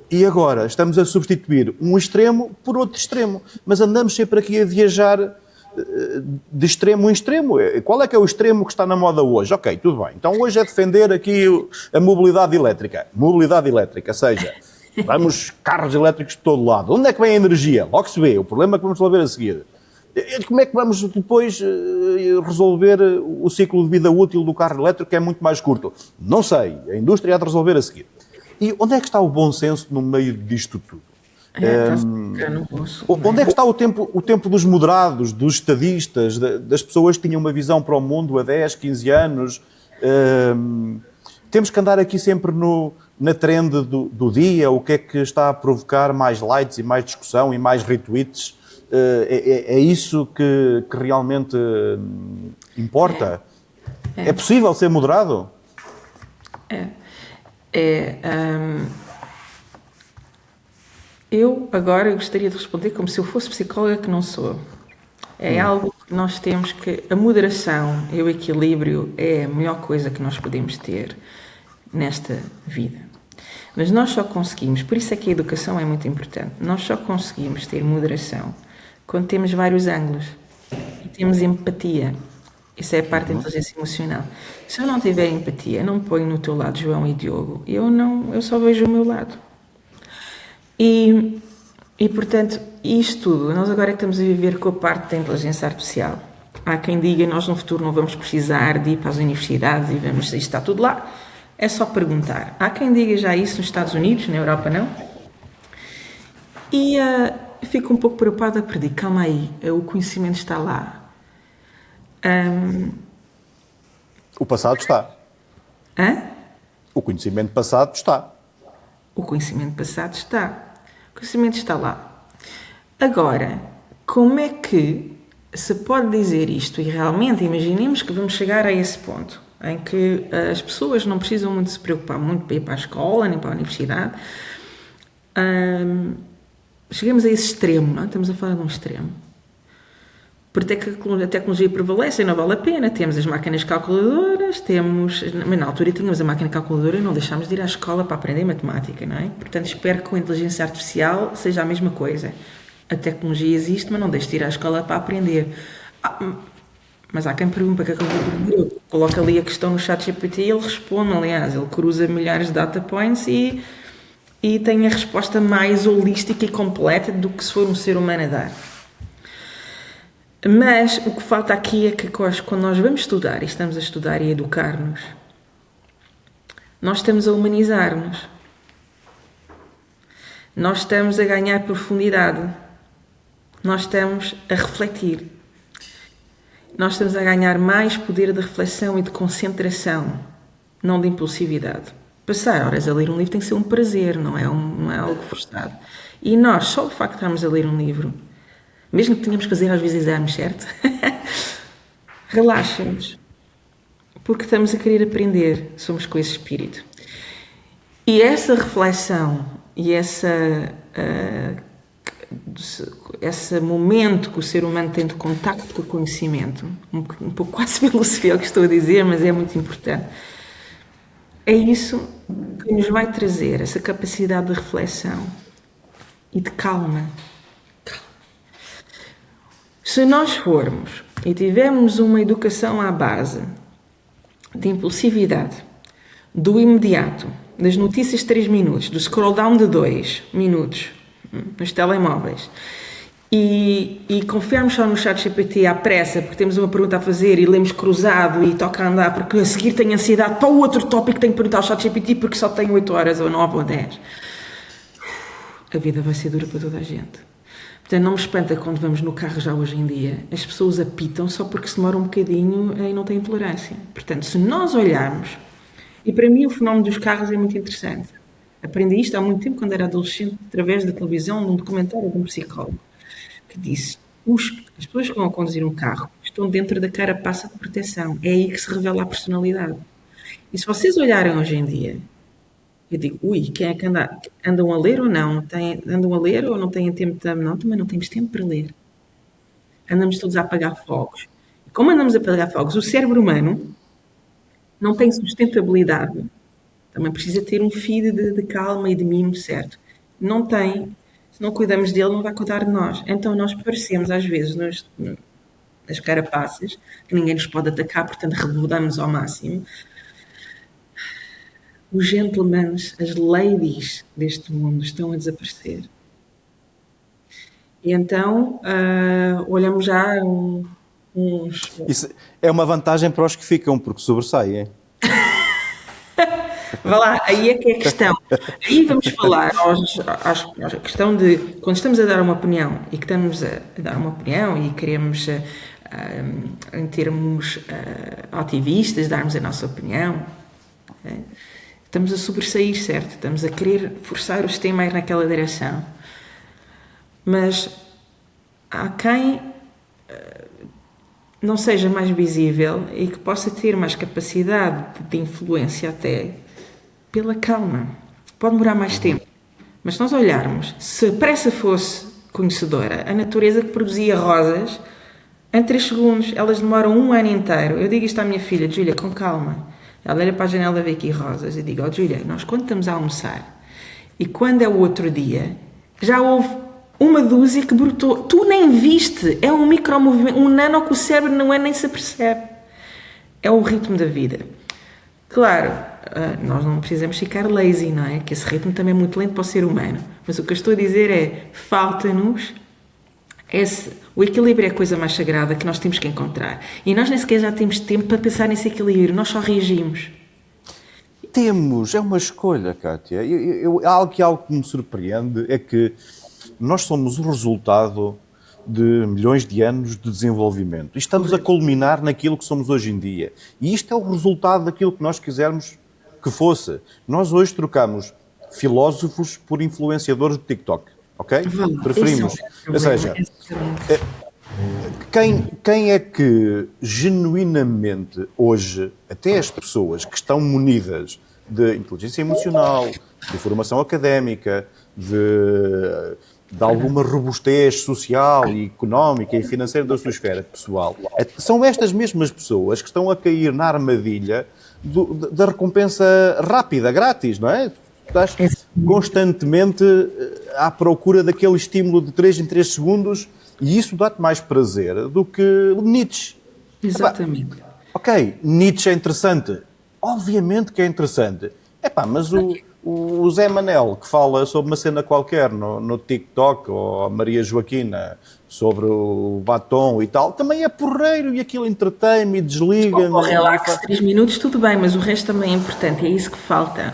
E agora estamos a substituir um extremo por outro extremo. Mas andamos sempre aqui a viajar de extremo em extremo. Qual é que é o extremo que está na moda hoje? Ok, tudo bem. Então hoje é defender aqui a mobilidade elétrica. Mobilidade elétrica, seja, vamos carros elétricos de todo lado. Onde é que vem a energia? Logo se vê. O problema é que vamos lá ver a seguir. Como é que vamos depois resolver o ciclo de vida útil do carro elétrico, que é muito mais curto? Não sei. A indústria há de resolver a seguir. E onde é que está o bom senso no meio disto tudo? Onde é que está o tempo dos moderados, dos estadistas, das pessoas que tinham uma visão para o mundo há 10, 15 anos? Temos que andar aqui sempre na trend do dia, o que é que está a provocar mais likes e mais discussão e mais retweets? É isso que realmente importa? É possível ser moderado? Eu agora gostaria de responder como se eu fosse psicóloga, que não sou. É algo que nós temos que... A moderação e o equilíbrio é a melhor coisa que nós podemos ter nesta vida. Mas nós só conseguimos, por isso é que a educação é muito importante, nós só conseguimos ter moderação quando temos vários ângulos e temos empatia. Isso é a parte da inteligência emocional. Se eu não tiver empatia, não me ponho no teu lado, João e Diogo, eu só vejo o meu lado. E portanto, isto tudo, nós agora é que estamos a viver com a parte da inteligência artificial. Há quem diga, nós no futuro não vamos precisar de ir para as universidades e isto está tudo lá. É só perguntar. Há quem diga já isso nos Estados Unidos, na Europa não. E fico um pouco preocupada, perdi. Calma aí, o conhecimento está lá. O passado está. O conhecimento passado está. O conhecimento passado está. O conhecimento está lá. Agora, como é que se pode dizer isto? E realmente imaginemos que vamos chegar a esse ponto em que as pessoas não precisam muito se preocupar muito para ir para a escola nem para a universidade. Chegamos a esse extremo, não é? Estamos a falar de um extremo. Porque a tecnologia prevalece e não vale a pena. Temos as máquinas calculadoras, mas na altura tínhamos a máquina calculadora e não deixámos de ir à escola para aprender matemática, não é? Portanto, espero que com a inteligência artificial seja a mesma coisa. A tecnologia existe, mas não deixe de ir à escola para aprender. Mas há quem pergunta para que é que eu vou aprender. Coloca ali a questão no ChatGPT e ele responde, aliás, ele cruza milhares de data points e tem a resposta mais holística e completa do que se for um ser humano a dar. Mas o que falta aqui é que quando nós vamos estudar e estamos a estudar e a educar-nos, nós estamos a humanizar-nos. Nós estamos a ganhar profundidade. Nós estamos a refletir. Nós estamos a ganhar mais poder de reflexão e de concentração, não de impulsividade. Passar horas a ler um livro tem que ser um prazer, não é algo forçado. E nós, só o facto de estarmos a ler um livro, mesmo que tenhamos que fazer às vezes exames, certo? Relaxa-nos. Porque estamos a querer aprender, somos com esse espírito. E essa reflexão e esse momento que o ser humano tem de contacto com o conhecimento, um pouco quase filosofia o que estou a dizer, mas é muito importante. É isso que nos vai trazer essa capacidade de reflexão e de calma. Se nós formos e tivermos uma educação à base de impulsividade, do imediato, das notícias de 3 minutos, do scroll down de 2 minutos nos telemóveis e confiarmos só no ChatGPT à pressa porque temos uma pergunta a fazer e lemos cruzado e toca a andar porque a seguir tenho ansiedade para o outro tópico que tenho que perguntar ao ChatGPT porque só tenho 8 horas ou 9 ou 10, a vida vai ser dura para toda a gente. Portanto, não me espanta quando vamos no carro já hoje em dia, as pessoas apitam só porque se demora um bocadinho e não têm tolerância. Portanto, se nós olharmos, e para mim o fenómeno dos carros é muito interessante. Aprendi isto há muito tempo, quando era adolescente, através da televisão, de um documentário de um psicólogo, que disse: as pessoas que vão a conduzir um carro estão dentro da carapaça de proteção. É aí que se revela a personalidade. E se vocês olharem hoje em dia, eu digo, quem é que andam a ler ou não? Andam a ler ou não têm tempo de... Não, também não temos tempo para ler. Andamos todos a apagar fogos. E como andamos a apagar fogos, o cérebro humano não tem sustentabilidade. Também precisa ter um feed de calma e de mimo certo. Não tem. Se não cuidamos dele, não vai cuidar de nós. Então nós parecemos, às vezes, nas carapaças, que ninguém nos pode atacar, portanto rebobinamos ao máximo. Os gentlemen, as ladies deste mundo estão a desaparecer. E então olhamos já uns... Isso é uma vantagem para os que ficam, porque sobressaem. Vá lá, aí é que é a questão. Aí vamos falar à questão de quando estamos a dar uma opinião e que estamos a dar uma opinião e queremos, em termos ativistas, darmos a nossa opinião. Estamos a sobressair, certo? Estamos a querer forçar o sistema a ir naquela direção. Mas há quem não seja mais visível e que possa ter mais capacidade de influência até pela calma. Pode demorar mais tempo. Mas se nós olharmos, se a pressa fosse conhecedora, a natureza que produzia rosas, em 3 segundos, elas demoram 1 ano inteiro. Eu digo isto à minha filha, Júlia, com calma. Ela olha para a janela e vê aqui rosas. Eu digo, Júlia, nós quando estamos a almoçar e quando é o outro dia, já houve uma dúzia que brotou. Tu nem viste. É um micromovimento, um nano que o cérebro não é, nem se apercebe. É o ritmo da vida. Claro, nós não precisamos ficar lazy, não é? Que esse ritmo também é muito lento para o ser humano. Mas o que eu estou a dizer é, falta-nos o equilíbrio é a coisa mais sagrada que nós temos que encontrar. E nós nem sequer já temos tempo para pensar nesse equilíbrio, nós só reagimos. Temos, é uma escolha, Kátia. Algo que me surpreende é que nós somos o resultado de milhões de anos de desenvolvimento. E estamos a culminar naquilo que somos hoje em dia. E isto é o resultado daquilo que nós quisermos que fosse. Nós hoje trocamos filósofos por influenciadores do TikTok. Ok? Preferimos. Ou seja, quem é que genuinamente hoje, até as pessoas que estão munidas de inteligência emocional, de formação académica, de alguma robustez social e económica e financeira da sua esfera pessoal, são estas mesmas pessoas que estão a cair na armadilha da recompensa rápida, grátis, não é? Estás constantemente à procura daquele estímulo de 3 em 3 segundos e isso dá-te mais prazer do que Nietzsche. Exatamente. Ok, Nietzsche é interessante. Obviamente que é interessante. Mas o Zé Manel, que fala sobre uma cena qualquer no TikTok, ou a Maria Joaquina sobre o batom e tal, também é porreiro e aquilo entretém-me e desliga-me. O relax, 3 minutos, tudo bem, mas o resto também é importante, é isso que falta.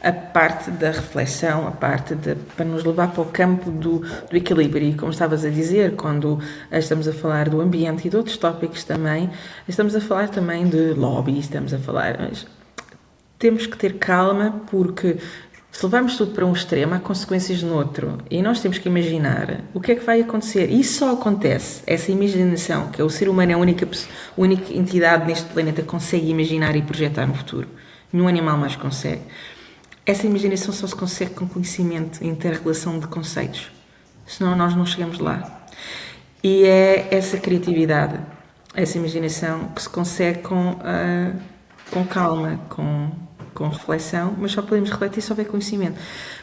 A parte da reflexão, a parte para nos levar para o campo do equilíbrio. E como estavas a dizer, quando estamos a falar do ambiente e de outros tópicos também, estamos a falar também de lobbies, estamos a falar... Mas temos que ter calma, porque se levarmos tudo para um extremo, há consequências no outro. E nós temos que imaginar o que é que vai acontecer. E isso só acontece, essa imaginação, que é o ser humano é a única entidade neste planeta que consegue imaginar e projetar no futuro. Nenhum animal mais consegue. Essa imaginação só se consegue com conhecimento e inter-relação de conceitos. Senão nós não chegamos lá. E é essa criatividade, essa imaginação que se consegue com calma, com reflexão, mas só podemos refletir se houver conhecimento.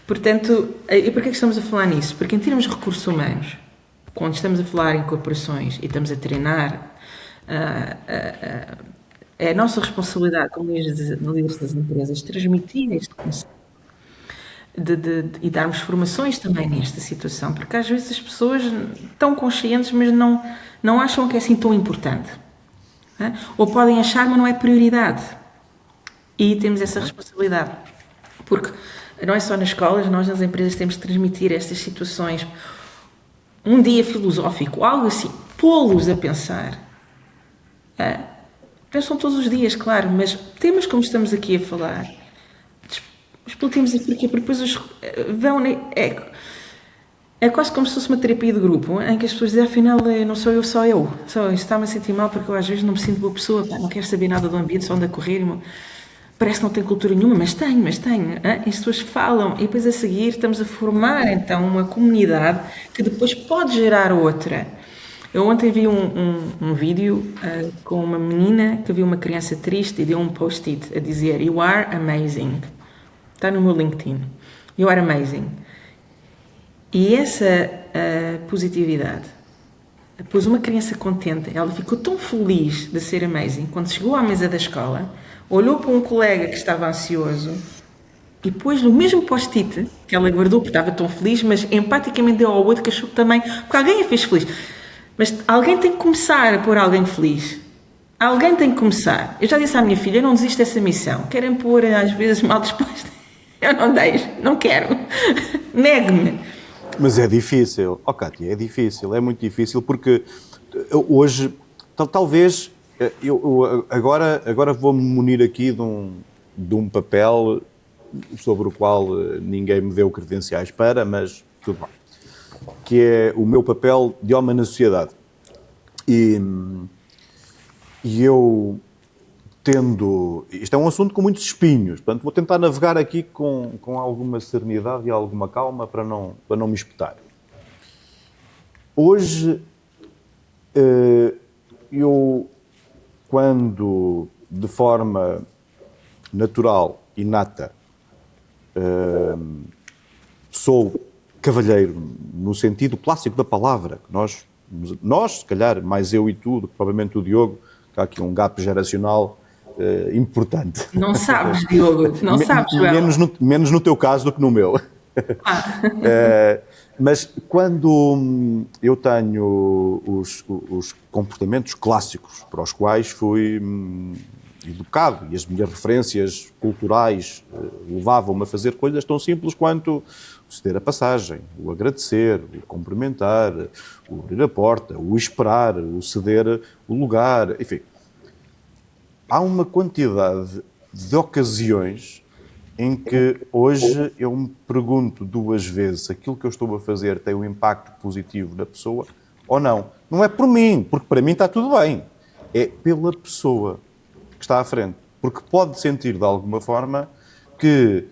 Portanto, e porquê é que estamos a falar nisso? Porque em termos de recursos humanos, quando estamos a falar em corporações e estamos a treinar, é a nossa responsabilidade como líderes das empresas transmitir este conceito e darmos formações também nesta situação, porque às vezes as pessoas estão conscientes, mas não acham que é assim tão importante. Ou podem achar, mas não é prioridade. E temos essa responsabilidade. Porque não é só nas escolas, nós nas empresas temos que transmitir estas situações. um dia filosófico, algo assim, pô-los a pensar. Pensam todos os dias, claro, mas temas como estamos aqui a falar, explotemos e porquê? Porque depois vão. É quase como se fosse uma terapia de grupo, em que as pessoas dizem, afinal, não sou eu, só eu. Só está-me a sentir mal porque eu às vezes não me sinto boa pessoa, pá, não quero saber nada do ambiente, só ando a correr. Parece que não tem cultura nenhuma, mas tenho. E as pessoas falam, e depois a seguir estamos a formar então uma comunidade que depois pode gerar outra. Eu ontem vi um vídeo com uma menina que viu uma criança triste e deu um post-it a dizer You are amazing. Está no meu LinkedIn. You are amazing. E essa positividade pôs uma criança contente. Ela ficou tão feliz de ser amazing quando chegou à mesa da escola, olhou para um colega que estava ansioso e pôs no mesmo post-it que ela guardou porque estava tão feliz, mas empaticamente deu ao outro que achou que também, porque alguém a fez feliz. Mas alguém tem que começar a pôr alguém feliz. Alguém tem que começar. Eu já disse à minha filha, eu não desisto dessa missão. Querem pôr às vezes mal disposta. Eu não deixo, não quero. Negue-me. Mas é difícil, Cátia, é difícil, é muito difícil, porque hoje, talvez, eu agora vou-me munir aqui de um papel sobre o qual ninguém me deu credenciais para, mas tudo bem, que é o meu papel de homem na sociedade. E eu isto é um assunto com muitos espinhos, portanto vou tentar navegar aqui com alguma serenidade e alguma calma para não me espetar. Hoje, eu, quando de forma natural, inata, sou cavalheiro, no sentido clássico da palavra, que nós, se calhar, mais eu e tu, do que provavelmente o Diogo, que há aqui um gap geracional importante. Não sabes, Diogo, não sabes, Joel. Menos no teu caso do que no meu. Mas quando eu tenho os comportamentos clássicos para os quais fui educado e as minhas referências culturais levavam-me a fazer coisas tão simples quanto o ceder a passagem, o agradecer, o cumprimentar, o abrir a porta, o esperar, o ceder o lugar, enfim. Há uma quantidade de ocasiões em que hoje eu me pergunto duas vezes se aquilo que eu estou a fazer tem um impacto positivo na pessoa ou não. Não é por mim, porque para mim está tudo bem. É pela pessoa que está à frente. Porque pode sentir de alguma forma que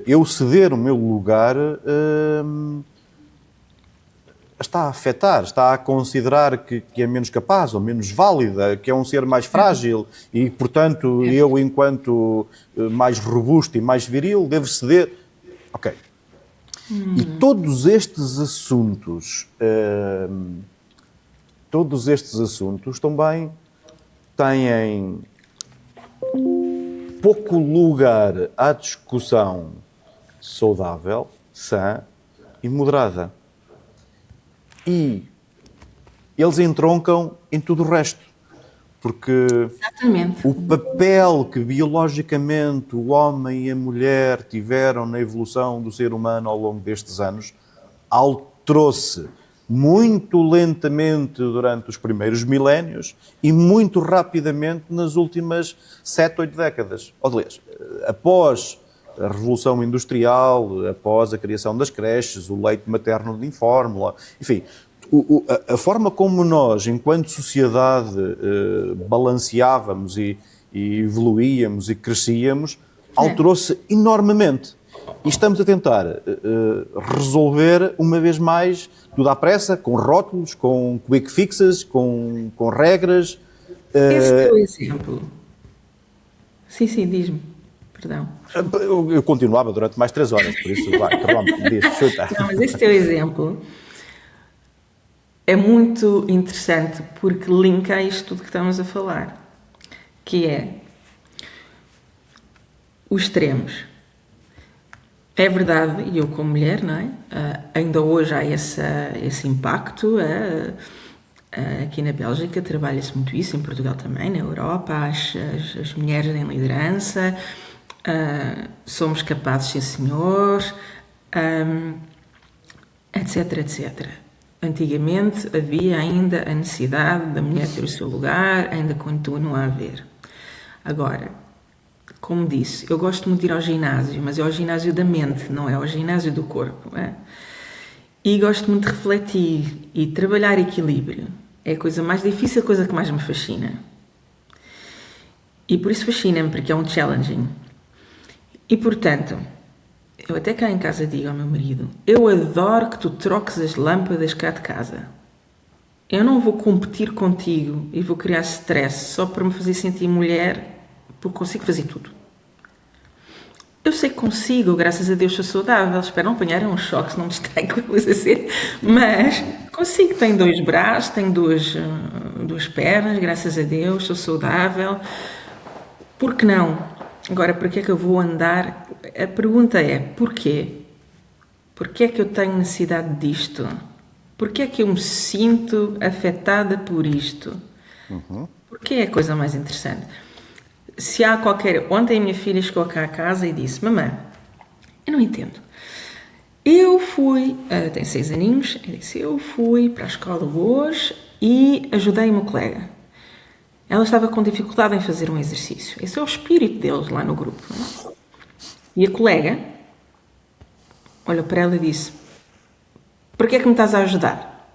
eu ceder o meu lugar está a afetar, está a considerar que é menos capaz ou menos válida, que é um ser mais frágil e, portanto, eu, enquanto mais robusto e mais viril, devo ceder. Ok. E todos estes assuntos também têm pouco lugar à discussão saudável, sã e moderada. E eles entroncam em tudo o resto. Porque Exatamente. o papel que biologicamente o homem e a mulher tiveram na evolução do ser humano ao longo destes anos alterou-se muito lentamente durante os primeiros milénios e muito rapidamente nas últimas 7, 8 décadas. Aliás, após a Revolução Industrial, após a criação das creches, o leite materno de fórmula, enfim, a forma como nós, enquanto sociedade, balanceávamos e evoluíamos e crescíamos, alterou-se enormemente. E estamos a tentar resolver, uma vez mais, tudo à pressa, com rótulos, com quick fixes, com regras. Esse é o exemplo. Sim, diz-me. Perdão. Eu continuava durante mais 3 horas, por isso, vai, diz, chuta. Não, mas esse teu exemplo é muito interessante porque linka a isto tudo que estamos a falar, que é os extremos. É verdade, e eu como mulher, não é? Ainda hoje há esse impacto. Aqui na Bélgica trabalha-se muito isso, em Portugal também, na Europa, as mulheres em liderança, somos capazes, sim senhor, etc, etc. Antigamente havia ainda a necessidade da mulher ter o seu lugar, ainda continua a haver. Agora, como disse, eu gosto muito de ir ao ginásio, mas é ao ginásio da mente, não é ao ginásio do corpo. É? E gosto muito de refletir e trabalhar equilíbrio. É a coisa mais difícil, a coisa que mais me fascina. E por isso fascina-me, porque é um challenging. E portanto, eu até cá em casa digo ao meu marido, eu adoro que tu troques as lâmpadas cá de casa. Eu não vou competir contigo e vou criar stress só para me fazer sentir mulher, porque consigo fazer tudo. Eu sei que consigo, graças a Deus sou saudável, espero não apanhar um choque, se não me estrago com a coisa assim, mas consigo, tenho 2 braços, tenho duas pernas, graças a Deus, sou saudável. Por que não? Agora, por que é que eu vou andar? A pergunta é, porquê? Porquê é que eu tenho necessidade disto? Porquê é que eu me sinto afetada por isto? Porquê é a coisa mais interessante? Se há qualquer... Ontem a minha filha chegou cá a casa e disse, mamãe, eu não entendo. Eu fui, tem 6 aninhos, eu disse, eu fui para a escola hoje e ajudei uma colega. Ela estava com dificuldade em fazer um exercício. Esse é o espírito deles lá no grupo. Não é? E a colega olhou para ela e disse, por que é que me estás a ajudar?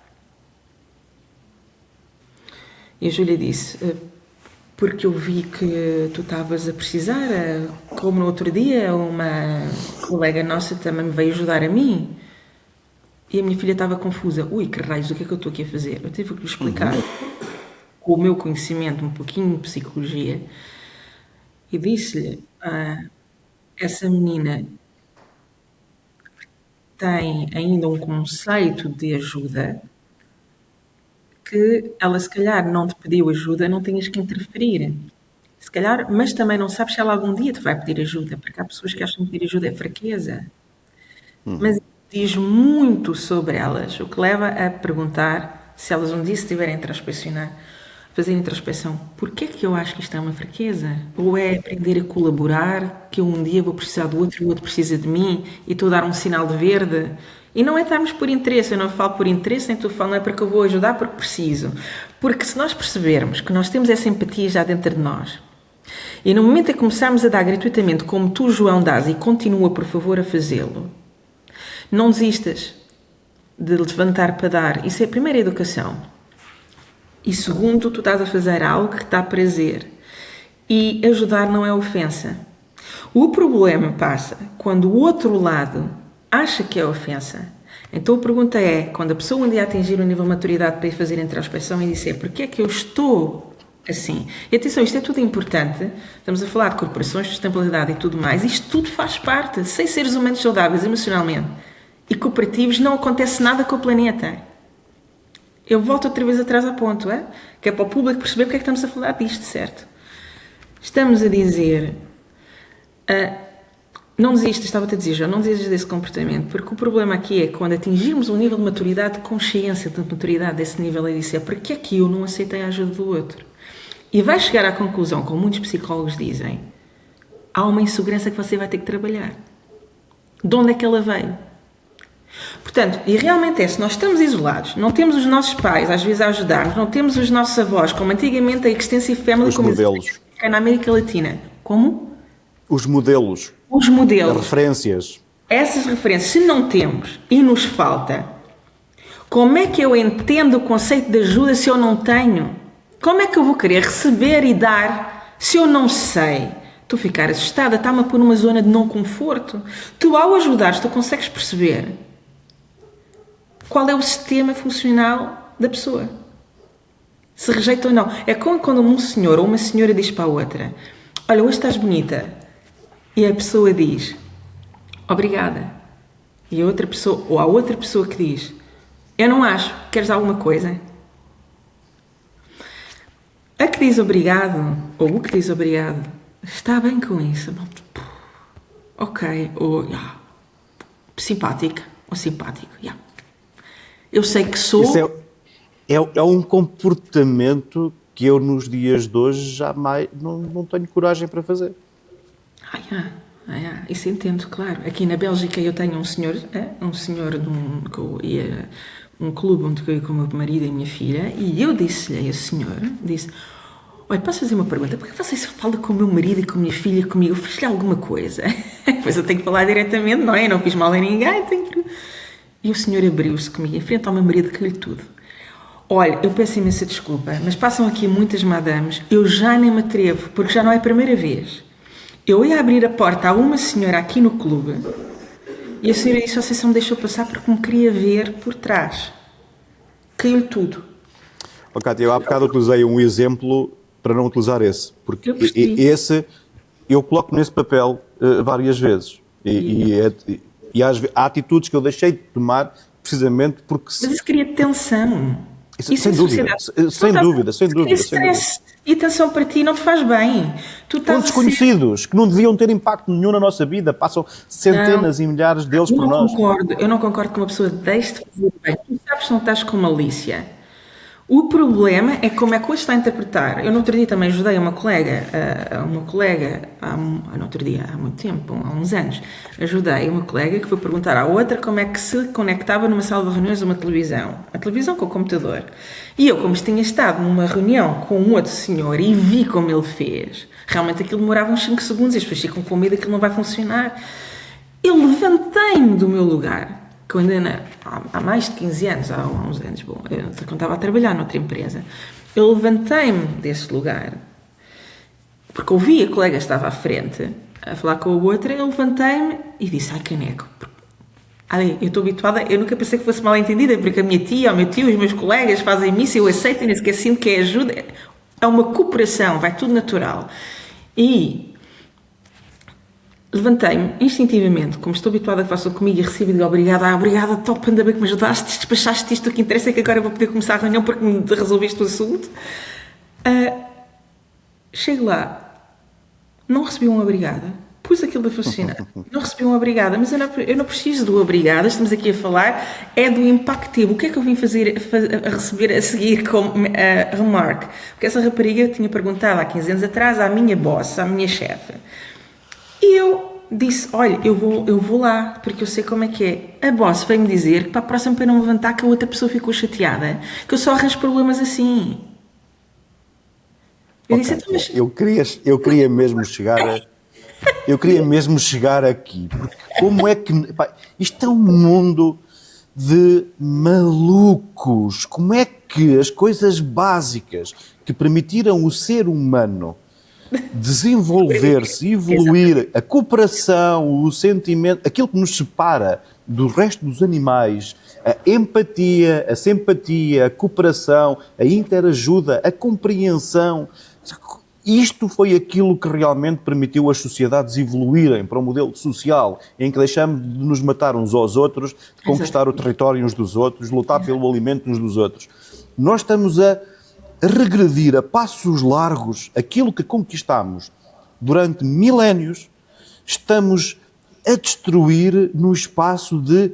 E a Júlia disse, porque eu vi que tu estavas a precisar, como no outro dia, uma colega nossa também me veio ajudar a mim. E a minha filha estava confusa. Ui, que raios, o que é que eu estou aqui a fazer? Eu tive que lhe explicar, com o meu conhecimento, um pouquinho de psicologia, e disse-lhe, essa menina tem ainda um conceito de ajuda que ela se calhar não te pediu ajuda, não tenhas que interferir. Se calhar, mas também não sabes se ela algum dia te vai pedir ajuda, porque há pessoas que acham que pedir ajuda é fraqueza. Mas diz muito sobre elas, o que leva a perguntar se elas um dia se tiverem a introspecionar, fazer introspeção, porquê é que eu acho que isto é uma fraqueza? Ou é aprender a colaborar, que eu um dia vou precisar do outro e o outro precisa de mim e estou a dar um sinal de verde? E não é estarmos por interesse, eu não falo por interesse, nem estou a falar, não é porque eu vou ajudar, porque preciso. Porque se nós percebermos que nós temos essa empatia já dentro de nós, e no momento em que começarmos a dar gratuitamente, como tu, João, dás, e continua, por favor, a fazê-lo, não desistas de levantar para dar. Isso é a primeira educação. E segundo, tu estás a fazer algo que te dá prazer. E ajudar não é ofensa. O problema passa quando o outro lado acha que é ofensa. Então a pergunta é, quando a pessoa um dia atingir o nível de maturidade para ir fazer introspeção e dizer, porquê é que eu estou assim? E atenção, isto é tudo importante. Estamos a falar de corporações, sustentabilidade e tudo mais. Isto tudo faz parte. Sem seres humanos saudáveis emocionalmente e cooperativos não acontece nada com o planeta. Eu volto outra vez atrás ao ponto, que é para o público perceber porque é que estamos a falar disto, certo? Estamos a dizer... não desistas, estava-te a dizer, João, não desistas desse comportamento, porque o problema aqui é que quando atingirmos um nível de maturidade, de consciência de maturidade desse nível, é dizer, porque é que eu não aceitei a ajuda do outro? E vai chegar à conclusão, como muitos psicólogos dizem, há uma insegurança que você vai ter que trabalhar. De onde é que ela veio? Portanto, e realmente se nós estamos isolados, não temos os nossos pais, às vezes a ajudar-nos, não temos os nossos avós, como antigamente a Extensive Family, Os como modelos. na América Latina. Como? Os modelos. Os modelos. As referências. Essas referências, se não temos e nos falta, como é que eu entendo o conceito de ajuda se eu não tenho? Como é que eu vou querer receber e dar se eu não sei? Estou a ficar assustada, está-me a pôr numa zona de não conforto. Tu, ao ajudares, tu consegues perceber qual é o sistema funcional da pessoa. Se rejeita ou não. É como quando um senhor ou uma senhora diz para a outra, olha, hoje estás bonita. E a pessoa diz, obrigada. E a outra pessoa, ou a outra pessoa que diz, eu não acho, queres alguma coisa? A que diz obrigado, ou o que diz obrigado, está bem com isso. Ok, ou simpática, ou simpático, Eu sei que sou... Isso é um comportamento que eu nos dias de hoje jamais não tenho coragem para fazer. Isso entendo, claro. Aqui na Bélgica eu tenho um senhor que eu ia um clube onde eu ia com o meu marido e a minha filha, e eu disse-lhe a senhora, olha, posso fazer uma pergunta? Por que você só fala com o meu marido e com a minha filha comigo? Eu fiz-lhe alguma coisa? Pois eu tenho que falar diretamente, não é? Eu não fiz mal a ninguém. E o senhor abriu-se comigo, em frente ao meu marido, que lhe tudo. Olha, eu peço imensa desculpa, mas passam aqui muitas madames, eu já nem me atrevo, porque já não é a primeira vez. Eu ia abrir a porta a uma senhora aqui no clube e a senhora disse, você só me deixou passar porque me queria ver por trás. Caiu-lhe tudo. Cátia, eu há bocado utilizei um exemplo para não utilizar esse, porque esse eu coloco nesse papel várias vezes. E há atitudes que eu deixei de tomar precisamente porque... Mas isso cria tensão. Sem dúvida. E tensão para ti não te faz bem. Com desconhecidos que não deviam ter impacto nenhum na nossa vida, passam centenas e milhares deles por nós. Eu não concordo que uma pessoa deixe de fazer bem. Tu sabes que não estás com malícia. O problema é como é que hoje está a interpretar. Eu no outro dia também ajudei uma colega, no outro dia, há muito tempo, há uns anos, ajudei uma colega que foi perguntar à outra como é que se conectava numa sala de reuniões a uma televisão. A televisão com o computador. E eu, como tinha estado numa reunião com um outro senhor e vi como ele fez, realmente aquilo demorava uns 5 segundos e as pessoas ficam com medo que aquilo não vai funcionar. Eu levantei-me do meu lugar. Que eu ainda, há mais de 15 anos, há uns anos, quando estava a trabalhar noutra empresa, eu levantei-me desse lugar, porque ouvi a colega que estava à frente a falar com a outra, eu levantei-me e disse, ai caneco, eu estou habituada, eu nunca pensei que fosse mal entendida, porque a minha tia, o meu tio, os meus colegas fazem isso, eu aceito, nem sequer sinto que é ajuda, é uma cooperação, vai tudo natural. E levantei-me instintivamente, como estou habituada a que façam comigo e recebo e digo obrigada, top, ainda bem que me ajudaste, despachaste isto, o que interessa é que agora eu vou poder começar a reunião porque me resolveste o assunto. Chego lá, não recebi um obrigada, pus aquilo a funcionar, não recebi um obrigada, mas eu não preciso do obrigada, estamos aqui a falar, é do impactivo. O que é que eu vim a receber a seguir como remark? Porque essa rapariga tinha perguntado há 15 anos atrás à minha boss, à minha chefe. E eu disse, olha, eu vou lá, porque eu sei como é que é. A boss veio-me dizer que para a próxima para não me levantar que a outra pessoa ficou chateada, que eu só arranjo problemas assim. Eu disse, então, mas... eu queria mesmo chegar aqui, porque como é que... isto é um mundo de malucos. Como é que as coisas básicas que permitiram o ser humano desenvolver-se, evoluir, a cooperação, o sentimento, aquilo que nos separa do resto dos animais, a empatia, a simpatia, a cooperação, a interajuda, a compreensão, isto foi aquilo que realmente permitiu as sociedades evoluírem para um modelo social em que deixamos de nos matar uns aos outros, de conquistar o território uns dos outros, de lutar pelo alimento uns dos outros. Nós estamos a regredir a passos largos aquilo que conquistámos durante milénios, estamos a destruir no espaço de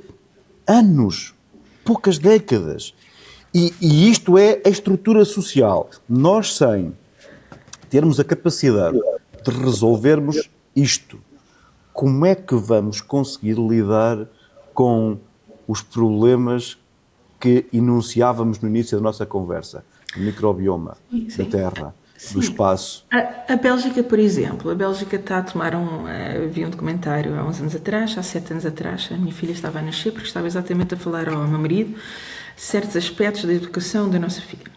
anos, poucas décadas. E isto é a estrutura social. Nós, sem termos a capacidade de resolvermos isto, como é que vamos conseguir lidar com os problemas que enunciávamos no início da nossa conversa? O microbioma da terra, do espaço. A Bélgica, por exemplo, a Bélgica está a tomar vi um documentário há uns anos atrás, há 7 anos atrás, a minha filha estava a nascer, porque estava exatamente a falar ao meu marido certos aspectos da educação da nossa filha,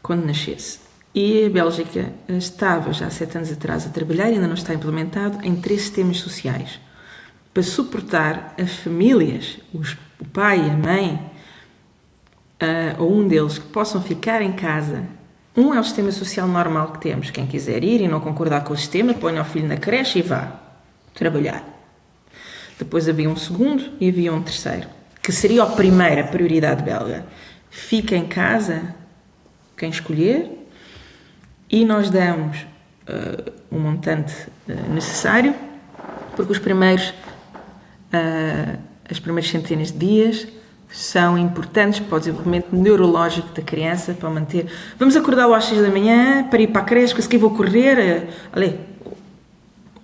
quando nascesse. E a Bélgica estava já há 7 anos atrás a trabalhar, e ainda não está implementado, em 3 sistemas sociais, para suportar as famílias, o pai e a mãe, ou um deles, que possam ficar em casa. Um é o sistema social normal que temos. Quem quiser ir e não concordar com o sistema, ponha o filho na creche e vá trabalhar. Depois havia um segundo e havia um terceiro, que seria a primeira prioridade belga. Fica em casa quem escolher e nós damos um montante necessário, porque as primeiras centenas de dias são importantes para o desenvolvimento neurológico da criança, para manter... Vamos acordar às 6 da manhã para ir para a creche, que a seguir vou correr.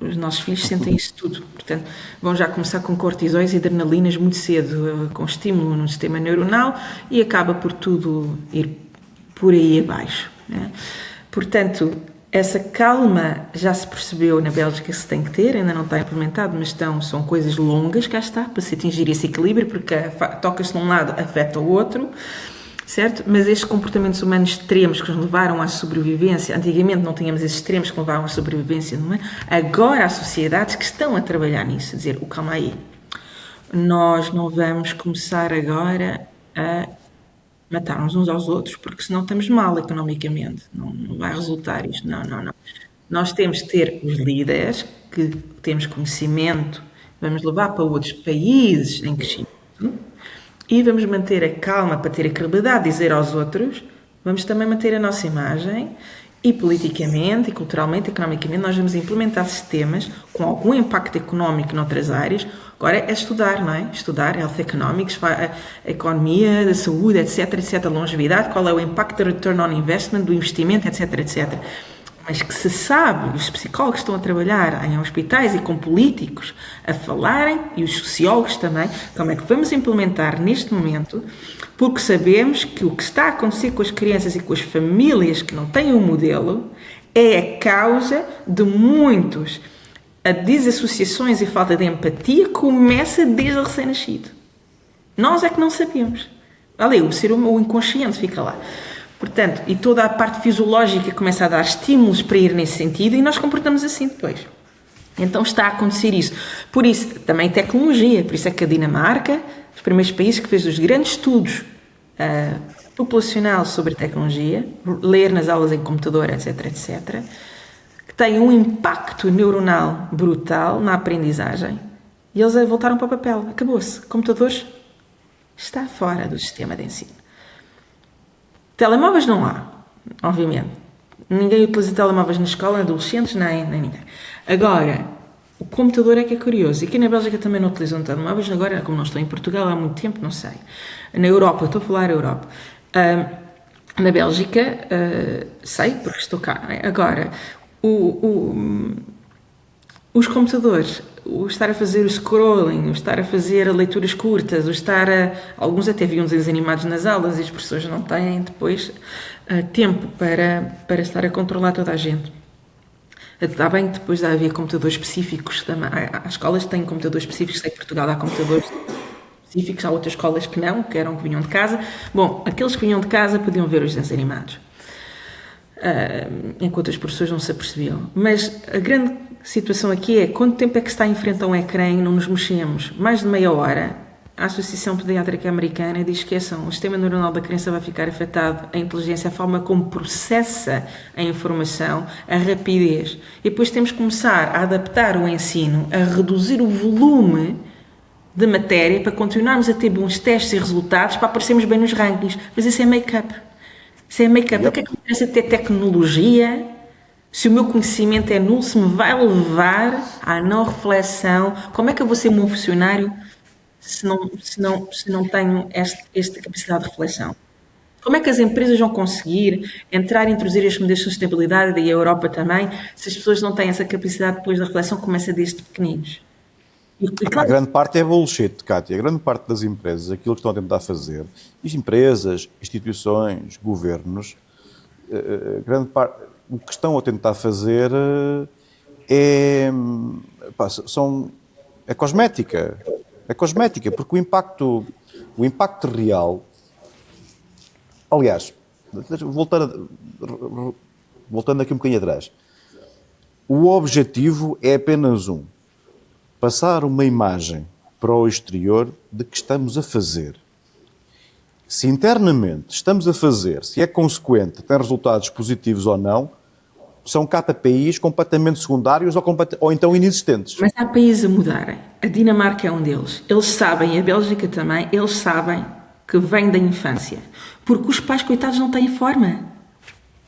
os nossos filhos sentem isso tudo. Portanto, vão já começar com cortisóis e adrenalinas muito cedo, com estímulo no sistema neuronal, e acaba por tudo ir por aí abaixo, né? Portanto, essa calma já se percebeu na Bélgica que se tem que ter, ainda não está implementado, mas são coisas longas, cá está, para se atingir esse equilíbrio, porque toca-se de um lado, afeta o outro, certo? Mas estes comportamentos humanos extremos que nos levaram à sobrevivência, antigamente não tínhamos esses extremos que levavam à sobrevivência, não é? Agora há sociedades que estão a trabalhar nisso, a dizer, calma aí, nós não vamos começar agora a matar uns aos outros, porque senão estamos mal economicamente, não vai resultar isto, não. Nós temos de ter os líderes que temos conhecimento, vamos levar para outros países em crescimento e vamos manter a calma para ter a credibilidade de dizer aos outros, vamos também manter a nossa imagem e politicamente, e culturalmente, economicamente, nós vamos implementar sistemas com algum impacto económico noutras áreas. Agora é estudar, não é? Estudar Health Economics, a economia, da saúde, etc, a longevidade, qual é o impacto da return on investment, do investimento, etc. Mas que se sabe, os psicólogos estão a trabalhar em hospitais e com políticos a falarem, e os sociólogos também, como é que vamos implementar neste momento, porque sabemos que o que está a acontecer com as crianças e com as famílias que não têm um modelo é a causa de muitos. A desassociações e falta de empatia começa desde o recém-nascido. Nós é que não sabemos. Ali, o inconsciente fica lá. Portanto, e toda a parte fisiológica começa a dar estímulos para ir nesse sentido e nós comportamos assim depois. Então está a acontecer isso. Por isso, também tecnologia. Por isso é que a Dinamarca, os primeiros países que fez os grandes estudos populacional sobre tecnologia, ler nas aulas em computador, etc., que tem um impacto neuronal brutal na aprendizagem. E eles voltaram para o papel. Acabou-se. Computadores está fora do sistema de ensino. Telemóveis não há, obviamente. Ninguém utiliza telemóveis na escola, adolescentes, nem ninguém. Agora, o computador é que é curioso. E aqui na Bélgica também não utilizam telemóveis. Agora, como não estou em Portugal há muito tempo, não sei. Na Europa, estou a falar Europa. Na Bélgica, sei, porque estou cá. Agora, os computadores, o estar a fazer o scrolling, o estar a fazer leituras curtas, alguns até viam desenhos animados nas aulas e as pessoas não têm depois tempo para estar a controlar toda a gente. Está bem que depois havia computadores específicos também. Há escolas que têm computadores específicos, sei que Portugal há computadores específicos, há outras escolas que não, que vinham de casa. Bom, aqueles que vinham de casa podiam ver os desenhos animados. Enquanto as pessoas não se apercebiam. Mas a grande situação aqui é quanto tempo é que se está em frente a um ecrã e não nos mexemos? Mais de meia hora. A Associação Pediátrica Americana diz que o sistema neuronal da criança vai ficar afetado, a inteligência, a forma como processa a informação, a rapidez. E depois temos que começar a adaptar o ensino, a reduzir o volume de matéria para continuarmos a ter bons testes e resultados para aparecermos bem nos rankings. Mas isso é make-up. Isso é make-up. O que é que me interessa ter tecnologia se o meu conhecimento é nulo, se me vai levar à não reflexão? Como é que eu vou ser um bom funcionário se não tenho esta capacidade de reflexão? Como é que as empresas vão conseguir entrar e introduzir estes modelos de sustentabilidade, e a Europa também, se as pessoas não têm essa capacidade depois da reflexão que começa desde pequeninos? A grande parte é bullshit, Cátia. A grande parte das empresas, aquilo que estão a tentar fazer, empresas, instituições, governos, grande parte, o que estão a tentar fazer é cosmética. É cosmética, porque o impacto real... Aliás, voltando aqui um bocadinho atrás, o objetivo é apenas passar uma imagem para o exterior de que estamos a fazer. Se internamente estamos a fazer, se é consequente, tem resultados positivos ou não, são KPIs completamente secundários ou então inexistentes. Mas há países a mudarem. A Dinamarca é um deles. Eles sabem, a Bélgica também, eles sabem que vem da infância. Porque os pais, coitados, não têm forma.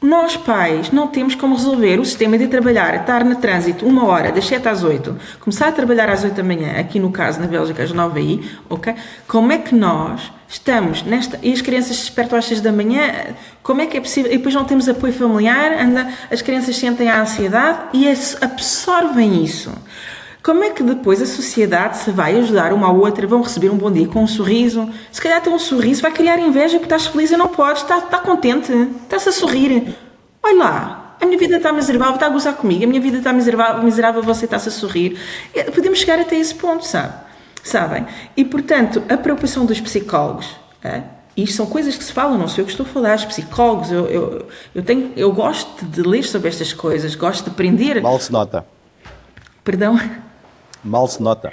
Nós, pais, não temos como resolver o sistema de trabalhar, estar no trânsito 1 hora, das 7 às 8, começar a trabalhar às 8 da manhã, aqui no caso, na Bélgica, às 9 aí, ok? Como é que nós estamos nesta... E as crianças despertam às 6 da manhã, como é que é possível? E depois não temos apoio familiar, as crianças sentem a ansiedade e absorvem isso. Como é que depois a sociedade se vai ajudar uma à outra, vão receber um bom dia com um sorriso? Se calhar ter um sorriso vai criar inveja porque estás feliz e não podes, está contente, estás a sorrir. Olha lá, a minha vida está miserável, está a gozar comigo, a minha vida está miserável, você está-se a sorrir. Podemos chegar até esse ponto, sabem? E, portanto, a preocupação dos psicólogos, isto são coisas que se falam, não sei eu que estou a falar, os psicólogos, eu gosto de ler sobre estas coisas, gosto de aprender. Mal se nota. Perdão? Mal se nota.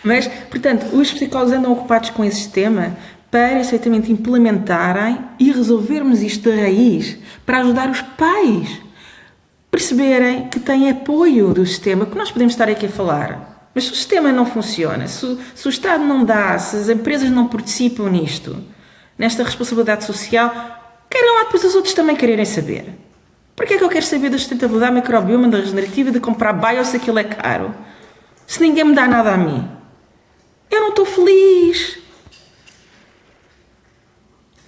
Mas, portanto, os psicólogos andam ocupados com esse tema para, efetivamente, implementarem e resolvermos isto de raiz, para ajudar os pais a perceberem que têm apoio do sistema, que nós podemos estar aqui a falar. Mas se o sistema não funciona, se o Estado não dá, se as empresas não participam nisto, nesta responsabilidade social, queiram lá depois os outros também quererem saber. Porquê é que eu quero saber da sustentabilidade microbioma, da regenerativa, de comprar bio se aquilo é caro? Se ninguém me dá nada a mim. Eu não estou feliz.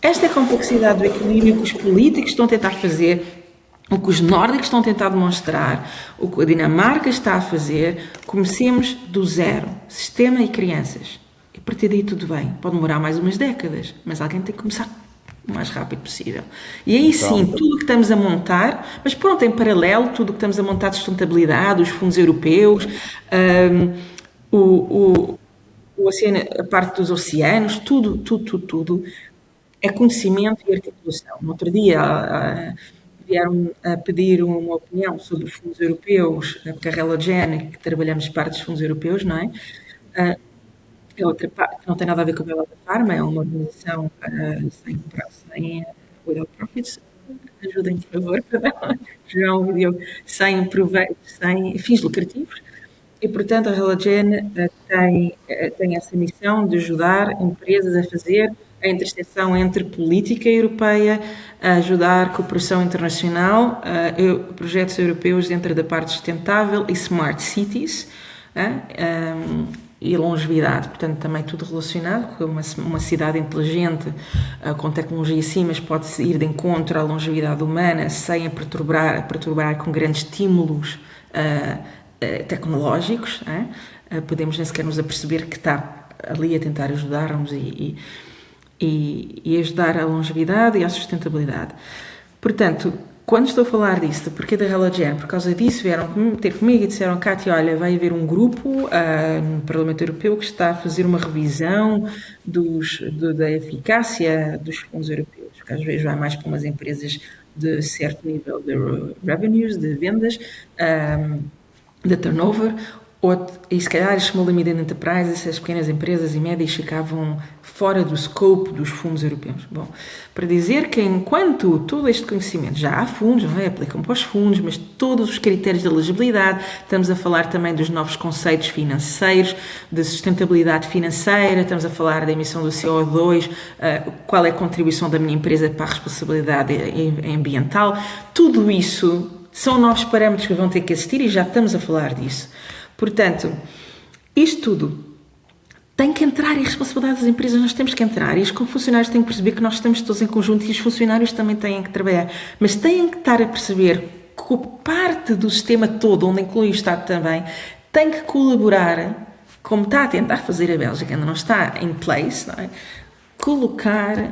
Esta é a complexidade do equilíbrio que os políticos estão a tentar fazer, o que os nórdicos estão a tentar demonstrar, o que a Dinamarca está a fazer. Comecemos do zero. Sistema e crianças. E a partir daí tudo bem. Pode demorar mais umas décadas, mas alguém tem que começar o mais rápido possível. E aí sim, tudo o que estamos a montar, mas pronto, em paralelo, tudo o que estamos a montar de sustentabilidade, os fundos europeus, o oceano, a parte dos oceanos, tudo é conhecimento e articulação. No outro dia vieram a pedir uma opinião sobre os fundos europeus, porque a Relogen, que trabalhamos parte dos fundos europeus, não é? É outra parte que não tem nada a ver com a Bela Pharma, é uma organização sem without profits, ajudem por favor, João e Diogo, sem fins lucrativos, e portanto a Relogen tem essa missão de ajudar empresas a fazer a interseção entre política europeia, a ajudar a cooperação internacional, projetos europeus dentro da parte sustentável e smart cities, e longevidade, portanto também tudo relacionado com uma cidade inteligente, com tecnologia sim, mas pode ir de encontro à longevidade humana sem a perturbar com grandes estímulos tecnológicos. Podemos nem sequer nos aperceber que está ali a tentar ajudar-nos e ajudar a longevidade e a sustentabilidade. Portanto, quando estou a falar disso, porquê da Relogen? Por causa disso vieram ter comigo e disseram: Cátia, olha, vai haver um grupo no Parlamento Europeu que está a fazer uma revisão da eficácia dos fundos europeus, porque às vezes vai mais para umas empresas de certo nível de revenues, de vendas, de turnover, e se calhar as small and medium enterprises, as pequenas empresas e médias ficavam fora do scope dos fundos europeus. Bom, para dizer que enquanto todo este conhecimento, já há fundos, não é? Aplicam para os fundos, mas todos os critérios de elegibilidade, estamos a falar também dos novos conceitos financeiros, de sustentabilidade financeira, estamos a falar da emissão do CO2, qual é a contribuição da minha empresa para a responsabilidade ambiental, tudo isso são novos parâmetros que vão ter que existir e já estamos a falar disso. Portanto, isto tudo tem que entrar em responsabilidade das empresas, nós temos que entrar, e os funcionários têm que perceber que nós estamos todos em conjunto e os funcionários também têm que trabalhar, mas têm que estar a perceber que parte do sistema todo, onde inclui o Estado também, tem que colaborar, como está a tentar fazer a Bélgica, ainda não está em place, não é?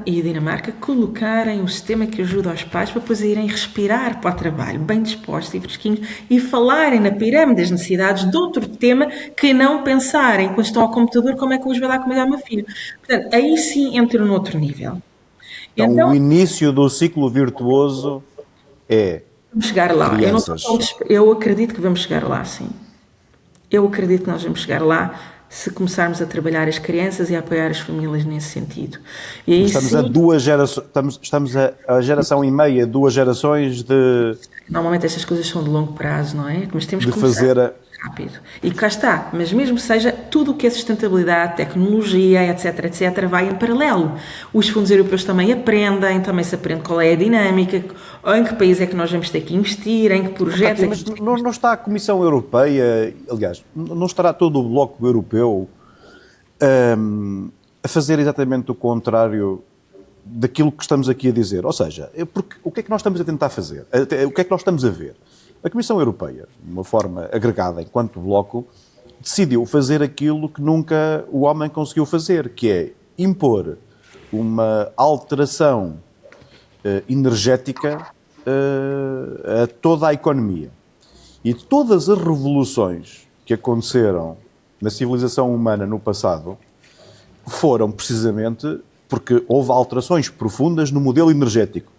E a Dinamarca colocarem um sistema que ajuda os pais para depois irem respirar para o trabalho, bem dispostos e fresquinhos, e falarem na pirâmide das necessidades de outro tema que não pensarem, quando estão ao computador, como é que eu vos vou dar comida ao meu filho. Portanto, aí sim entram no outro nível. Então, o início do ciclo virtuoso é... Vamos chegar lá. Eu acredito que vamos chegar lá, sim. Eu acredito que nós vamos chegar lá se começarmos a trabalhar as crianças e a apoiar as famílias nesse sentido. E aí, estamos a duas gerações, estamos a geração e meia, 2 gerações de... Normalmente estas coisas são de longo prazo, não é? Mas temos de que começar. rápido. E cá está, mas mesmo que seja tudo o que é sustentabilidade, tecnologia, etc, etc, vai em paralelo. Os fundos europeus também aprendem, também se aprende qual é a dinâmica, ou em que país é que nós vamos ter que investir, em que projetos... Mas não está a Comissão Europeia, aliás, não estará todo o bloco europeu a fazer exatamente o contrário daquilo que estamos aqui a dizer? Ou seja, porque o que é que nós estamos a tentar fazer? O que é que nós estamos a ver? A Comissão Europeia, de uma forma agregada enquanto bloco, decidiu fazer aquilo que nunca o homem conseguiu fazer, que é impor uma alteração energética a toda a economia. E todas as revoluções que aconteceram na civilização humana no passado foram precisamente porque houve alterações profundas no modelo energético.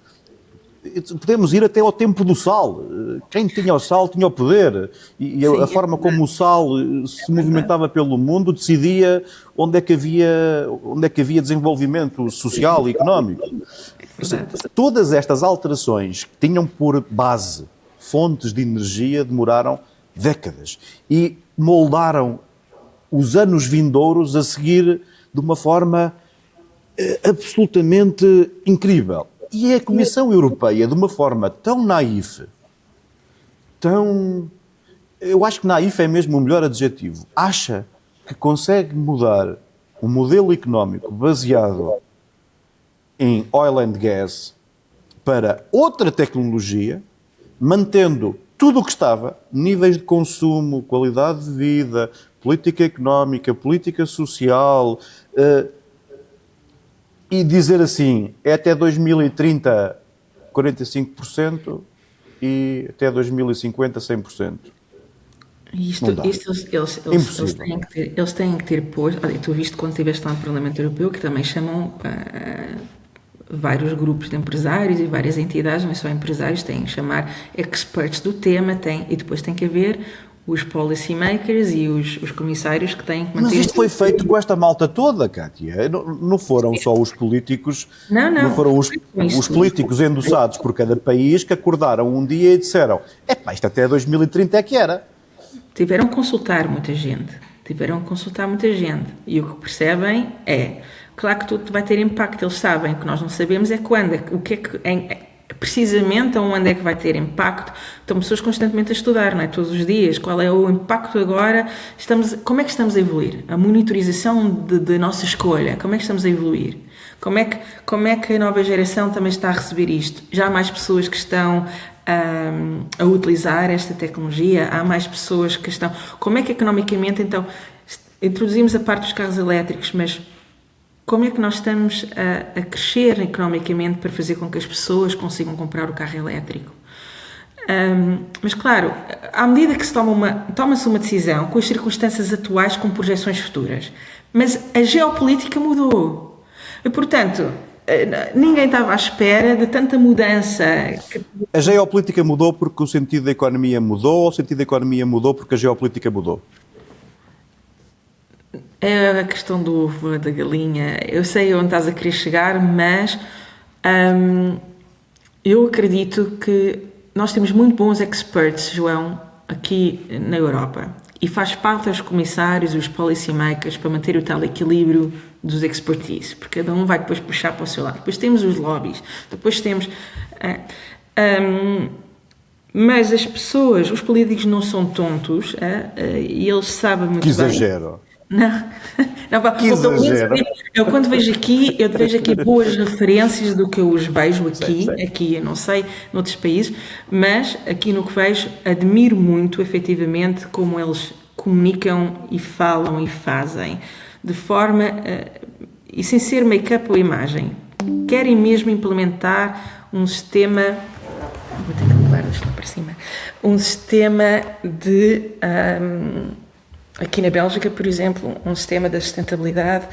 Podemos ir até ao tempo do sal. Quem tinha o sal tinha o poder. E a forma como o sal se movimentava pelo mundo decidia onde é que havia desenvolvimento social e económico. Todas estas alterações que tinham por base fontes de energia demoraram décadas e moldaram os anos vindouros a seguir de uma forma absolutamente incrível. E a Comissão Europeia, de uma forma tão naif, eu acho que naif é mesmo o melhor adjetivo, acha que consegue mudar um modelo económico baseado em oil and gas para outra tecnologia, mantendo tudo o que estava, níveis de consumo, qualidade de vida, política económica, política social, e dizer assim, é até 2030 45% e até 2050 100%. Isto eles têm que ter posto... Olha, tu viste quando estiveste lá no Parlamento Europeu que também chamam vários grupos de empresários e várias entidades, não é só empresários, têm que chamar experts do tema, e depois tem que haver os policy makers e os comissários que têm que manter... Mas isto foi feito com esta malta toda, Kátia. Não foram só os políticos... Não foram os políticos endossados por cada país que acordaram um dia e disseram isto até 2030 é que era. Tiveram que consultar muita gente. E o que percebem é... Claro que tudo vai ter impacto. Eles sabem que nós não sabemos quando, precisamente onde é que vai ter impacto. Estão pessoas constantemente a estudar, não é? Todos os dias. Qual é o impacto agora? Como é que estamos a evoluir? A monitorização da nossa escolha. Como é que estamos a evoluir? Como é que a nova geração também está a receber isto? Já há mais pessoas que estão a utilizar esta tecnologia? Há mais pessoas que estão... Como é que economicamente, então, introduzimos a parte dos carros elétricos, mas como é que nós estamos a crescer economicamente para fazer com que as pessoas consigam comprar o carro elétrico? Mas claro, à medida que se toma-se uma decisão com as circunstâncias atuais, com projeções futuras, mas a geopolítica mudou. E, portanto, ninguém estava à espera de tanta mudança. A geopolítica mudou porque o sentido da economia mudou, ou o sentido da economia mudou porque a geopolítica mudou? É a questão do ovo, da galinha. Eu sei onde estás a querer chegar, mas eu acredito que nós temos muito bons experts, João, aqui na Europa. E faz parte aos comissários, os policy makers, para manter o tal equilíbrio dos expertise, porque cada um vai depois puxar para o seu lado. Depois temos os lobbies, depois temos... mas as pessoas, os políticos não são tontos, e eles sabem muito bem... Que exagero! Não, que exagero. Eu quando vejo aqui boas referências do que eu os vejo aqui, aqui eu não sei, noutros países, mas aqui no que vejo, admiro muito, efetivamente, como eles comunicam e falam e fazem, de forma, e sem ser make-up ou imagem, querem mesmo implementar um sistema, vou ter que levar isto lá para cima, um sistema de... aqui na Bélgica, por exemplo, um sistema de sustentabilidade.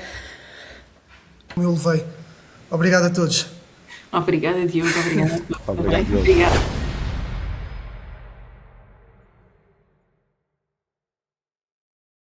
Eu levei. Obrigado a todos. Obrigada, Diogo. Obrigada. Obrigado, Diogo. Obrigada.